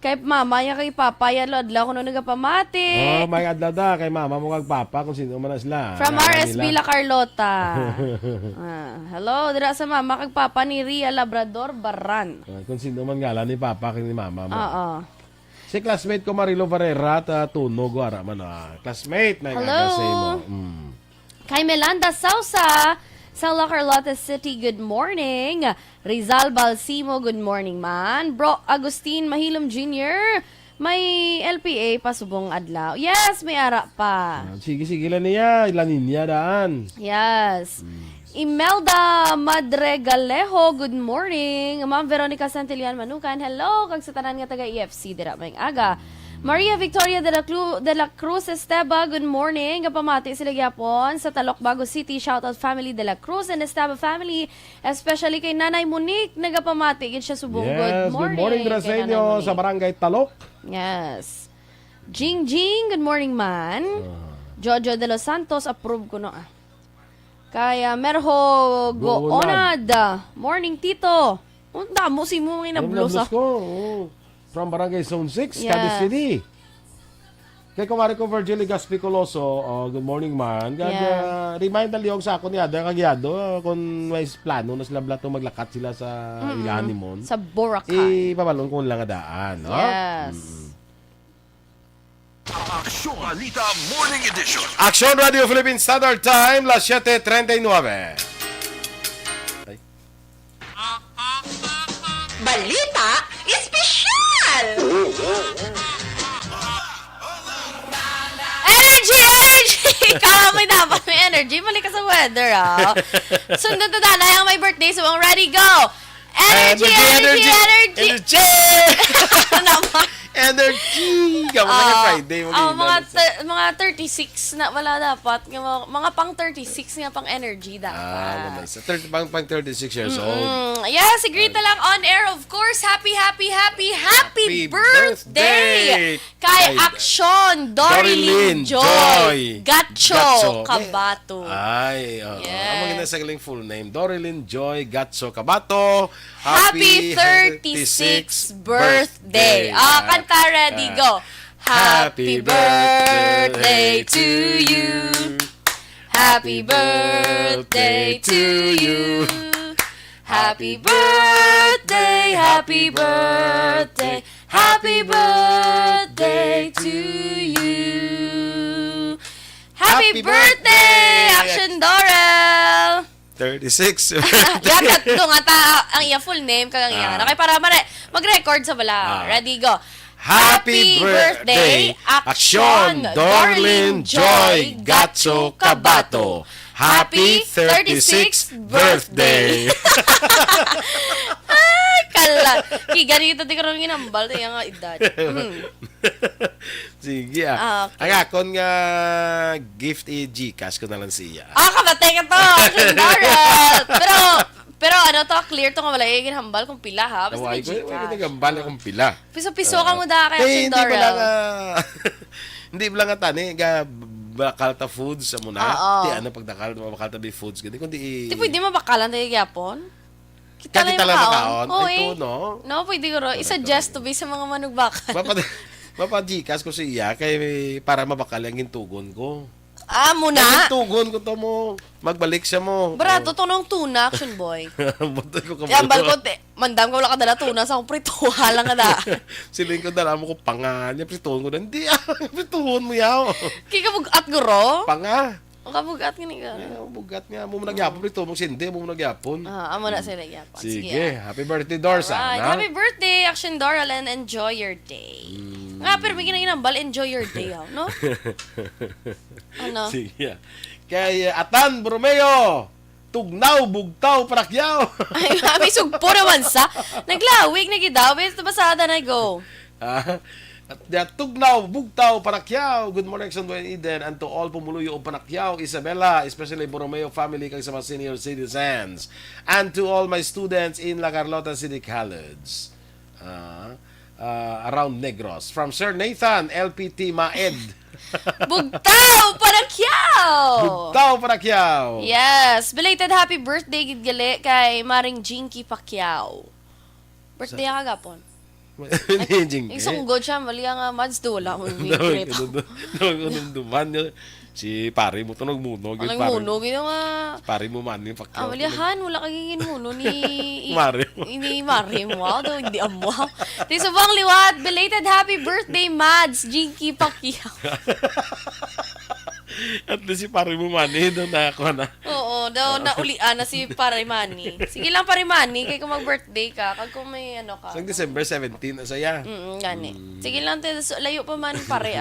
Kay mama niya kay papa yan adlaw ko nung nagapamati. May adlaw da kay mama mo kag papa kung sino man sila. From RSB La Carlota. Hello, dira sa mama kag papa ni Ria Labrador Baran. Kung sino man ngala ni papa kag ni mama mo. Oo. Si classmate ko Marilo Varela tunog ara man classmate na hello. mo. Kay Melanda Sausa sa La Carlota City, good morning. Rizal Balsimo, good morning man. Bro Agustin Mahilom Jr., may LPA pa subong adlaw. Yes, may ara pa. Sige lang niya, ilanin niya daan. Yes. Imelda Madregalejo, good morning. Ma'am Veronica Santillan Manukan, hello. Kag sa tanan nga taga EFC, dira may aga. Maria Victoria de la Cruz Esteba, good morning. Kapamati sila gyapon sa Talokbago City. Shoutout family de la Cruz and Esteba family, especially kay Nanay Monique. Nagapamati gid siya subong. Yes, good morning dira sa inyo sa Barangay Talok. Yes. Jing, good morning man. Jojo de los Santos, approve ko no. Kaya Merho Goonad, morning Tito. Unta mo si mo nga blusa. From Barangay Zone 6, Yes. Cadiz City. Kay kumari ko Virgil Gaspi Coloso, good morning man. Remind na liyog sa ako ni Ada kagyado kung may plano na sila blato maglakat sila sa Ilanimon. Sa Boracay. Pabalon kung lang daan. No? Yes. Aksyon Balita Morning Edition. Aksyon Radio Philippine Standard Time, las 7:39. Balita Espesyal! Energy! Ikaw may dapat may energy. Balik ka sa weather, Sundan na dala yung may birthday, so ang ready, go! Energy! Energy! Kapag Friday, mga 36 na wala dapat. Mga pang 36 nga pang energy dapat. Sa pang 36 years old. Yes, agree lang on air, of course. Happy birthday! Kay Aksyon, Dorilyn Joy, Gatcho Kabato. Ay, ang maganda sa galing full name. Dorilyn Joy Gatcho Kabato. Happy 36th birthday. Kanta, ready, go. Happy birthday to you. Happy birthday to you. Happy birthday, happy birthday, happy birthday to you. Happy birthday, Aksyon Dorel! 36. Dapat ito nga ang iya full name kagang iya. Okay, para mag-record sa bala. Ready, go. Happy birthday, Aksyon Dorlin Joy Gatso Kabato. Happy 36th birthday. Ay, kala. Ganito di ko rin ginambal. Ito yung edad. Sige Okay. Ang akon nga gift Gcash ko na lang siya. Kabatay ka to. Aksyon Dorel. Pero ano to, clear to nga wala yung hambal kung pila ha. Basta may Gcash. Wala nagambal akong pila. Piso-piso ka mo da kay Aksyon Dorel. Hindi mo lang tani bakalta foods sa muna. Di ano pag bakalta be foods gani kundi di pwede mabakalan tayo gyapon. Kita lang kaon. Ito no. No, pwede ko i-suggest to be sa mga manugbakal. Mapa-Gcash ko siya kay para mabakal ang gintugon ko. Muna? Gintugon ko to mo. Magbalik siya mo. Barato to nung tuna, Aksyon Boy. Butoy ko Yan, balkon, mandam ko wala ka dala tuna sa akong prituha lang ka da. Siling ko dala mo ko panga niya. Prituhon ko na. Hindi prituhon mo yaw. Kikabugat guro? Panga. O kabugat nga ni ka. Bugat nga. Mo nagyapon prituhon mo. Sindi mo nagyapon. Amo na sila nagyapon. Sige. Happy birthday, Dorsa. Alright. Happy birthday, Aksyon Dorel, and enjoy your day. Nga, pero may ginambal, enjoy your day, no? Ano? Sige. Kay Atan Bromeo, tugnaw, bugtaw, parakyaw. Ay, may sugpo naman sa. Naglawig, nagidaw. Basta basada na go. At tugnaw, bugtaw, parakyaw. Good morning, Aksyon Boy Eden, and to all pumuluyo o parakyaw, Isabela, especially Borromeo family, kag sa mga senior citizens, and to all my students in La Carlota City College. Around Negros. From Sir Nathan, LPT Maed. Bugtaw Parakyaw! Bugtaw Parakyaw! Yes. Belated happy birthday, gidgali, kay Maring Jinky Pacquiao. Birthday ang agapon. Jinky? Isunggod siya, mali ang mads do. Wala mo yung duman niya. Si pare mo tunog muno. Anong muno? Gino nga. Pare mo man yung Pacquiao. Malihan, wala kagiging muno ni Mario. Ni Mario mo. Hindi amo. Tisubang liwat, belated happy birthday, Mads Jinky Pacquiao. At si pare mo mani, doon na ako na. Oo, daw naulian na si pare Manny. Sige lang pare Manny, kay kung mag-birthday ka, kag kung may ano ka. Sa December 17 na saya. Gani. Sige lang, layo pa man pare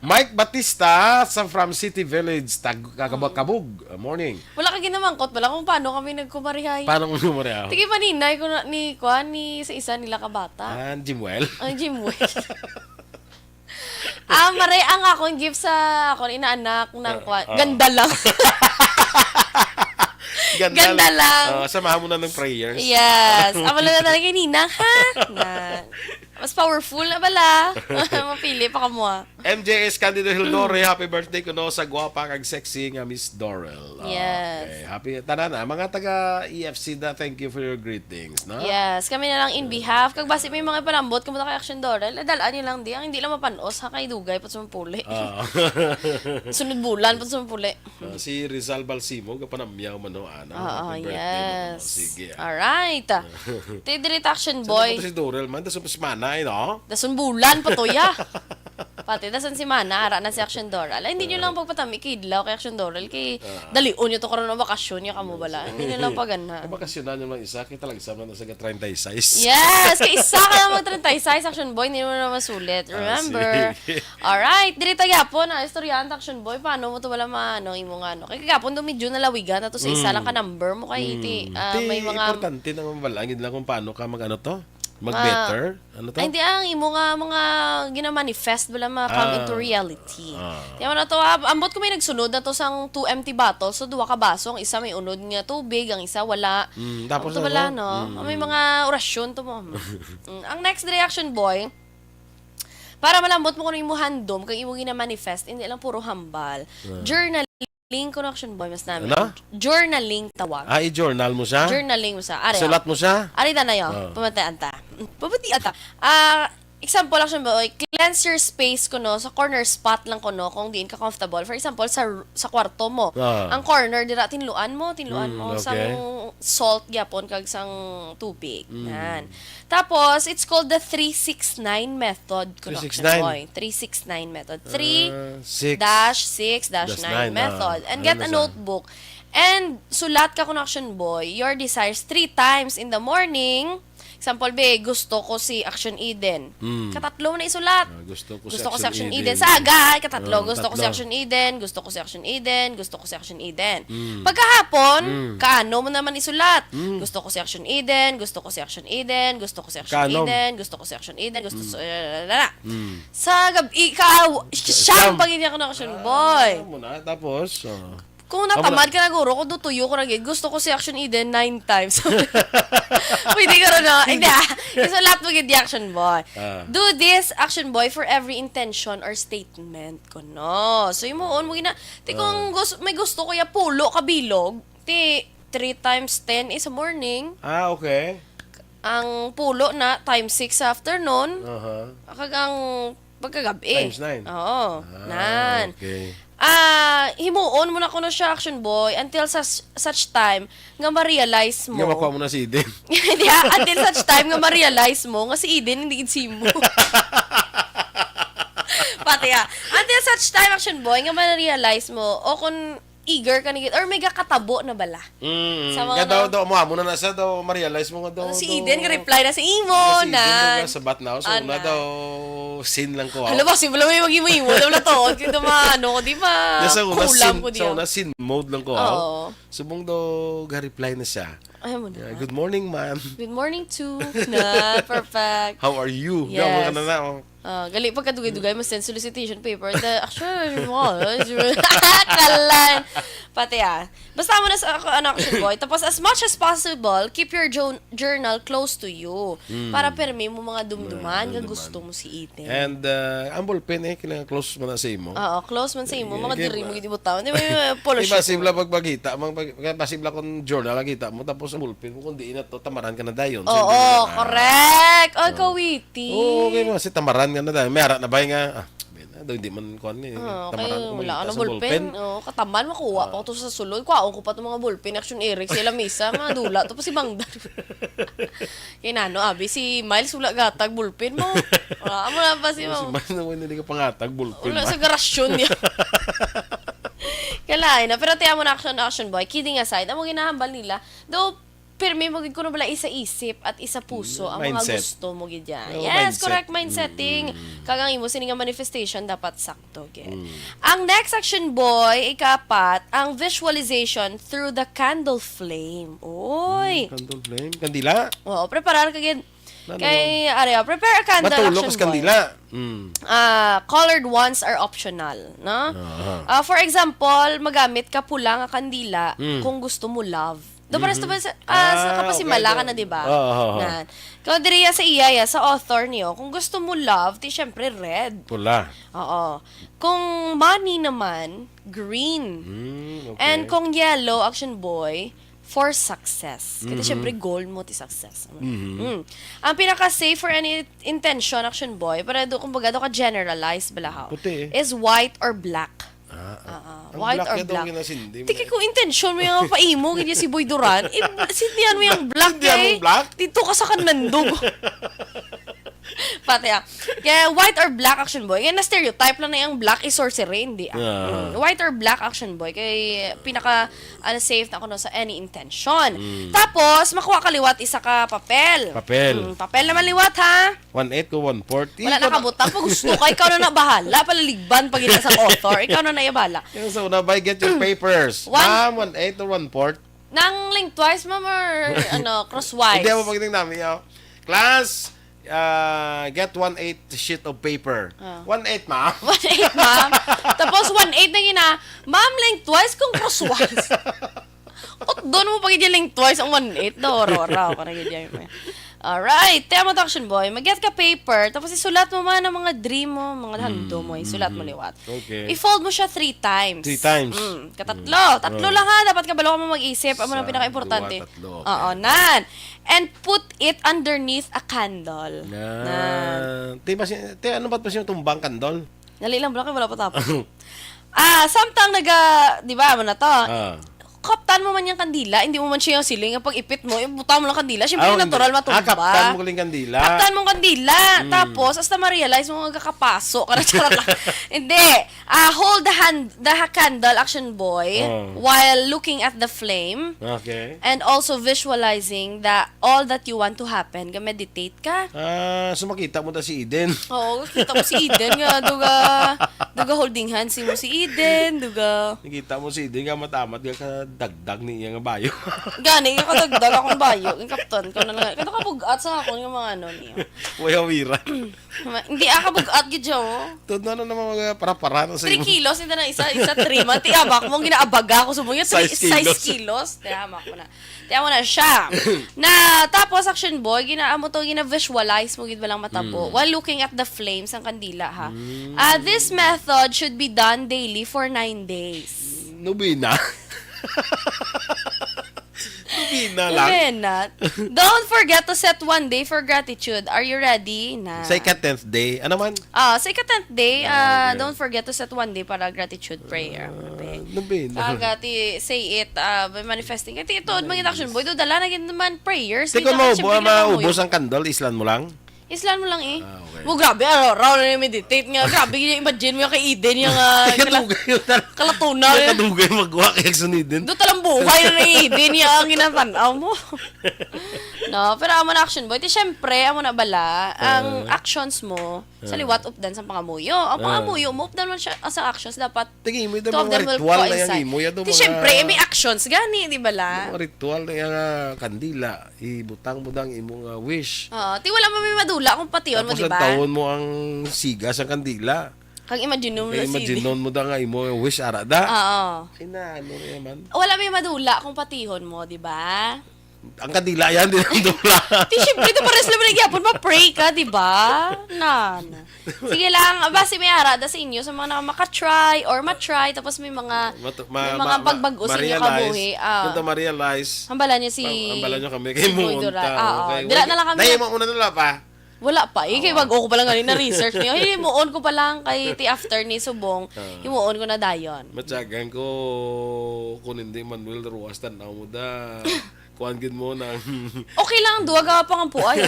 Mike Batista from City Village, Kabog. Morning. Wala ka ginamangkot, wala kung paano kami nagkumarihay. Paano mo kumarihay? Tigi paninay ko ni sa isa nila kabata. Jimwell? Jimwell. Maray ang akong gift sa akong inaanak ng ganda lang. Ganda lang. Samahan mo na ng prayers. Yes. Amala na talaga ninang, ha? Mas powerful na bala. Mapili pa ka mo, MJS Candido Hildore, happy birthday ko no sa gwapa kag sexy nga Miss Dorel. Yes. Okay. Happy tanana mga taga EFC da, thank you for your greetings, no? Yes, kami na lang in behalf kag basi may mga palambot kamo kay Aksyon Dorel, dalaan niyo lang di ang hindi lang mapanos ha kay dugay pat sumpuli. Sunod bulan pat sumpuli. Si Rizal Balsimo kapanamyaw man no ana. Yes. Sige. All right. Tay direct Action Boy. Si Dorel man da semana no? Dasun bulan patoya. Pati dasan si Mana, ara na si Aksyon Dorel. Hindi nyo lang pagpatami kidlaw kay Aksyon Dorel. Kay dalion nyo to karoon ng bakasyon nyo kamo bala. Hindi nyo lang pagana. Bakasyonan nyo lang isa, kita lang isa man sa 36. Yes! Kay isa ka lang mag-36, Action Boy. Hindi mo na masulit. Remember? Alright. Dito yapon na istoryan Action Boy. Paano mo to wala maano, imo nga no. Kay kapon medyo nalawigan na to sa isa lang ka number mo kay may mga importante naman balangin lang kung paano ka mag-ano to. Mag-better? Ano to? Ay, hindi ang imo nga mga gina-manifest bala come into reality. Di mo na to, ambot ko may nagsunod na to sang 2 empty bottles, so 2 ka baso, ang isa may unod nga tubig, ang isa wala. Tapos to bala, no? May mga orasyon to mo. Ang next reaction, boy, para malambot mo kung imo handom, kung imo gina-manifest, hindi lang puro hambal. Journaling connection, boy, mas namin. Ano? Journaling tawag. I-journal mo siya? Journaling mo sa. Ari, Sulat mo siya? Ari na yun. Pamatayan ta. Pamatayan ta. Example lang siya, boy. Cleanse your space ko, no? Sa corner spot lang ko, no? Kung diin ka comfortable. For example, sa kwarto mo. Ang corner, dira, tinluan mo. Okay. Sang salt, gyapon, kag sang tubig. Yan. Tapos, it's called the 369 method. 369? 369 method. 3-6-9 method. And get a notebook. And sulat ka, connection boy, your desires 3 times in the morning. Example, gusto ko si Aksyon Eden. Katatlo mo na isulat. Gusto ko si Aksyon Eden. Sa agay, katatlo. Gusto ko si Aksyon Eden. Gusto ko si Aksyon Eden. Gusto ko si Aksyon Eden. Pagkahapon, kaano mo naman isulat. Gusto ko si Aksyon Eden. Gusto ko si Aksyon Eden. Gusto ko si Aksyon Eden. Gusto ko si Aksyon Eden. Gusto ko sa gabi, siyang pagiging ako ng Aksyon Boy. Tapos, kung natamad ka na guro, kung tutuyo ko na gusto ko si Aksyon Eden 9 times. Pwede ka rin na. Hindi isulat mo gid Action Boy. Do this, Action Boy, for every intention or statement ko, no? So, yung mo gina. Kung may gusto ko ya pulo kabilog, 3 times 10 is a morning. Okay. Ang pulo na times 6 sa afternoon. Kagang pagkagabi. Times 9. Oo. Nan. Okay. Himuon mo na kuno siya, Action Boy, until such time nga ma-realize mo. Nga makuha mo na si Eden. Hindi, until such time nga ma-realize mo nga si Eden hindi si mo. Pati until such time, Action Boy, nga ma-realize mo, o kung eager ka nigit, or may kakatabo na bala. Sa mga daw mo na nasa daw, ma-realize mo nga daw. Si Eden, reply na si Imo, si Eden sa bat now, so na daw, sin lang ko. Alam mo, simula may mag-imo, daw na to, kung maano, di ba, kulang ko diyo. Sa una, sin mode lang ko. Subong daw, ga-reply na siya. Ayaw mo na. Good morning, ma'am. Good morning, too. Na, perfect. How are you? Yes. Na. Gali pagkadugay-dugay, mas send solicitation paper. Actually, kalan. Pati basta mo na sa Action Boy. Tapos, as much as possible, keep your journal close to you. Para permi mo mga dumduman nga gusto mo si Eden. And, ang ballpen kailangan close mo na sa imo. Oo, close man sa imo. Mga diri mo gitibutaw. Di ba, pollution. Pasibla pagpagita. Pasibla kung journal kita mo. Tapos, ang ballpen mo, kung di na to, tamaran ka na dayon. Oo, correct. Oy, kawiti. Oo, okay mo. Kasi tamaran ka na dayon. May harap na ba nga, hindi man kuhan ni tamaran ko wala ka sa na ballpen. Kataman, makuha pa ko to sa sulod. Kuhaon ko pa itong mga ballpen. Action Eric, sila misa, mga dula. Ito pa si Bangdan. Kinano, abi, si Miles, wala gatag ballpen mo. Wala mo na pa si Miles na hindi ka pangatag ballpen. Wala sa garasyon niya. Kalain na. Pero tiyan mo na Action Boy. Kidding aside, ang mga ginahambal nila, though, pero may magiging ko na bala isa isip at isa puso ang mga gusto mo gid yan. Yes, mindset. Correct mindsetting. Kagang imo sini nga manifestation dapat sakto gid. Ang next Action Boy, ikapat, ang visualization through the candle flame. Oy. Candle flame, kandila. Oo, preparar ka gid. Kay prepare a candle Matulog Action Boy. Kandila. Colored ones are optional, no? For example, magamit ka pula nga kandila kung gusto mo love. Do pares to ba sa kapasimala ka na, di ba? Kung diriya sa iyaya, sa author niyo, kung gusto mo love, di syempre red. Pula. Oo. Kung money naman, green. And kung yellow, Action Boy, for success. Kasi syempre goal mo ti success. Ang pinaka-safe for any intention, Action Boy, para do kumbaga do ka generalize balahaw, is white or black. White or black. Tiki ko intention mo yung paimo ganyan si Boy Duran. Sindihan mo yung black kay. Dito ka sa kanandog. Pati kaya white or black Action Boy. Kaya na stereotype lang na yung black is sorcery. Hindi white or black Action Boy. Kaya pinaka safe na ako sa any intention. Tapos, makuha ka liwat isa ka papel. Papel naman liwat ha. 1/8 ko 1/4. Wala nakabutang. Pag gusto ka, ikaw na bahala. Palaligban pag ina sa author. Ikaw na naibala. Yung sa una, get your papers. Ma'am, 1/8 or 1/4. Nang lengthwise, ma'am, or crosswise? Hindi ako pagdating namin. Class, get 1/8 sheet of paper. 1/8, ma'am. 1/8, ma'am. Tapos 1/8 na yun ma'am, lengthwise kung crosswise. O, doon mo pagiging lengthwise ang 1/8. Doro-raw. Parang ganyan. Alright, tema to action boy. Mag-get ka paper, tapos isulat mo man ang mga dream mo, mga hando mo, isulat mo liwat. Okay. I-fold mo siya 3 times. 3 times. Katatlo. Tatlo lang ha. Dapat kabalo ka mo mag-isip. Ang mga pinaka-importante. Tatlo. Oo, nan. And put it underneath a candle. Nan. Ano ba't pa siya tumbang kandol? Dali lang, wala pa tapos. Samtang di ba, ano na to? Kaptan mo man yung kandila, hindi mo man siya yung siling. Pag ipit mo, buta mo lang kandila. Siyempre, natural matumba. Kaptan mo lang kandila. Kaptan mo kandila. Tapos, hasta ma-realize mo magkakapaso. Charot lang. Hindi. Hold the candle, action boy, while looking at the flame. Okay. And also visualizing all that you want to happen. Meditate ka. So makita mo na si Eden. Oo, kita mo si Eden nga. Duga holding hands mo si Eden. Nakita mo si Eden nga matamat ka dagdag ni iya nga bayo. Gani, nga kadagdag akong bayo. Yung kapton ko na lang. Kaya kabugat sa ako yung mga niyo. Wayawiran. Hindi kabugat gidyo. Tudno na naman mga para-para sa 3 kilos, hindi na isa 3 man. Tiyamak mo, ginaabaga ko. Sumuyo, 6 kilos. Tiyamak mo na. Tiyamak mo na siya. Tapos, action boy, gina-visualize mo, gid walang matabo. While looking at the flames ng kandila, ha. This method should be done daily for 9 days. Nubina. Nubina lang. Nubina. Don't forget to set 1 day for gratitude. Are you ready? Sa ika-10th day. Ano man? Sa ika-10th day, don't forget to set 1 day para gratitude prayer. Nubina. Agati, say it, manifesting. Ito, mga action boy, dala na naman prayers. Tiko mo, maubos ang kandol, islan mo lang? Islan mo lang eh. Okay. Grabe, araw na meditate nga. Grabe, imagine mo yung kay Eden yung kalatunan. Kadugay magwa kay Eden. Doon talang buhay na ni Eden yung ginatanaw mo. No, pero amo na action boy. Siyempre, amo na bala, ang actions mo, sa liwat updan sa pangamuyo. Ang pangamuyo mo, updan mo siya sa actions, dapat tingin mo yung mga ritual na yung imo. Siyempre, may actions, gani, di bala? Mga ritual na yung kandila, ibutang mo dang imong wish. Ti wala mo may madula kung patiyon mo, di ba? Tapos taon mo ang siga sa kandila. Kang imagine mo na imagine mo da nga imo wish arada. Oo. Ano naman? Wala may madula kung patihon mo, di ba? Ang kandila yan, di ang dula. Siyempre, ito pares lang nagyapon, ma-pray ka, di ba? Sige lang, base may arada sa inyo, sa mga makatry or matry, tapos may mga pagbago sa inyo kabuhi. Kung ma-realize. Hambalan niyo kami, kayo mo unta. Dila na lang kami. Dahil mo una nila pa. Wala pa. Kaya bago ko pa lang na research niyo. Himuon ko pa lang kay after ni Subong. Himuon ko na dayon. Matyagan ko kung hindi Manuel Ruas, tanaw mo da. Kuhan gid mo nang okay lang, duwa ka pang ampuay.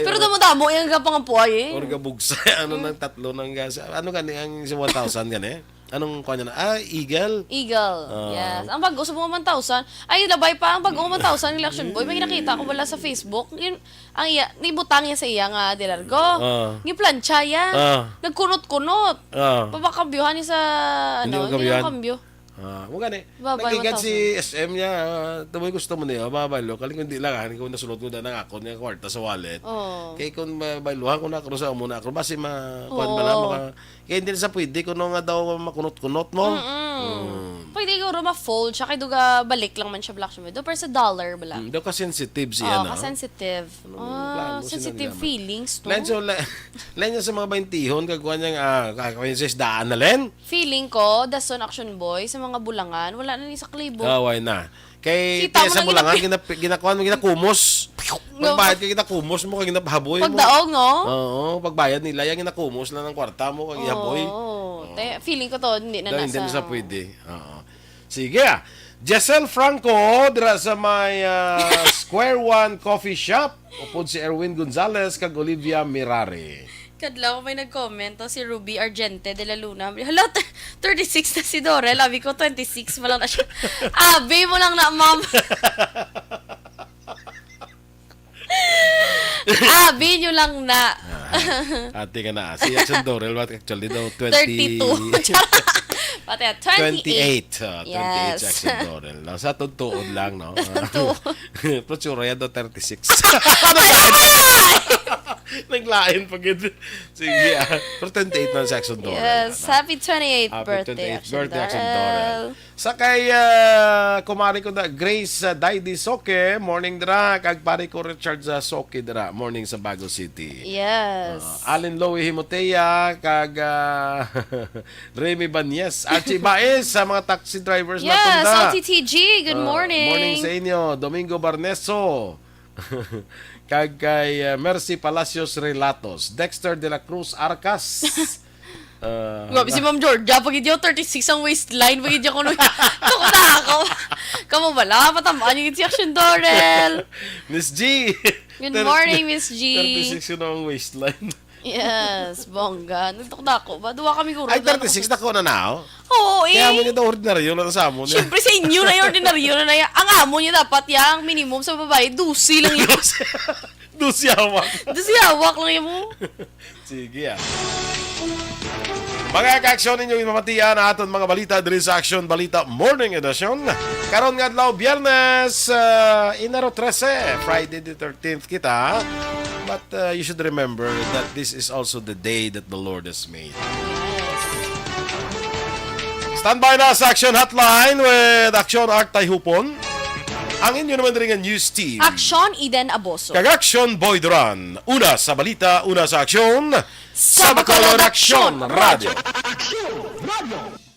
Pero damo-damo yung ka pang ampuay eh. Or gabugsa, nang tatlo nang gas. Ano gani ang 1,000 gani? Anong kuha na? Eagle? Eagle, yes. Ang bago sa mga 1,000, ay labay pa, ang bago 1,000 election boy. May nakita ko wala sa Facebook. Yun, ang nibutang niya sa iya nga dilargo. Yung plancha ya. Nagkunot-kunot. Papakambyuhan niya sa, hindi yung kambyo. Mo gani. Nagigan si SM niya, tumoy gusto mo niya, babalo. Kaling hindi lang, kung nasulot ko na ng ako niya kwarta sa wallet. Kaya kung mabaluhan ko na ako sa muna ako, basi makuhan ba lang kaya hindi na sa pwede kung nga daw makunot-kunot mo. Pwede ko ma-fold siya, kaya duga balik lang man siya black siya. Do per sa dollar bala. Daw ka-sensitive siya na. Ka-sensitive. Sensitive feelings, no? Len niya sa mga 20 kagkuhan niya kakawin sa isdaan na len. Feeling ko, dason action boy, sa mga bulangan, wala na ni sa klibo. Why na? Kay sa bulangan, ginakuhan mo, ginakumos. Pagbayad ka, ginakumos mo, kag ginapahaboy mo. Pagdaog, no? Oo, pagbayad nila, yung ginakumos lang ng kwarta mo, kag ihaboy. Feeling ko to, hindi na nasa. Hindi na sa pwede. Sige Jessel Franco, dira sa may Square One Coffee Shop. Upod si Erwin Gonzalez, kag Olivia Mirare. Kadlaw may nag-comment si Ruby Argente de la Luna. Hala, 36 na si Dorel. Abi ko 26 mo lang na siya. Abi mo lang na, ma'am. Abi nyo lang na. Pati 28. 28 Yes. Jackson Dorel. Sa tuntuon lang, no? Prochurado 36. Naglain pag yun. Sige, pero 28 man Jackson Dorel. Yes, happy 28th Happy birthday, 28th birthday, Aksyon Dorel. Dorel. Sa kay kumari ko na Grace Daidi Soke, morning dra. Kag pare ko Richard Soke dra, morning sa Bago City. Yes. Alin Lowe Himotea, kag Remy Banyes, Archie Baez sa mga taxi drivers na Yes, tunda. LTTG, good morning. Morning sa inyo, Domingo Barneso. Kag kay Mercy Palacios Relatos, Dexter de la Cruz Arcas. Grabe si Ma'am Georgia, pag yung 36 ang waistline, pag yung kuno, ako. Kamu bala, patamaan yung si Aksyon Dorel. Miss G. Good morning, Miss G. 36 yun ang waistline. Yes, bongga. Nagtukda ko ba? Duwa kami guro. Ay, 36 na ko na now? Oo, eh. Kaya mo niya daw ordinaryo na sa amon. Siyempre sa inyo na yung ordinaryo na yan. Ang amo niya dapat yung minimum sa babae, 12 lang yun. 12 hawak. 12 hawak lang yun mo. Sige Mga ka-aksyon ninyo imamatian na aton mga balita diri sa Aksyon Balita Morning Edition. Karon nga adlaw Biyernes, Enero 13, Friday the 13th kita. But you should remember that this is also the day that the Lord has made. Standby na sa Aksyon Hotline with Aksyon Art Tayhupon. Ang inyo naman rin ang news team. Aksyon Eden Aboso. Kag-Aksyon Boy Duran. Una sa balita, una sa aksyon. Sa Bacolod Aksyon Radio. Aksyon Radio.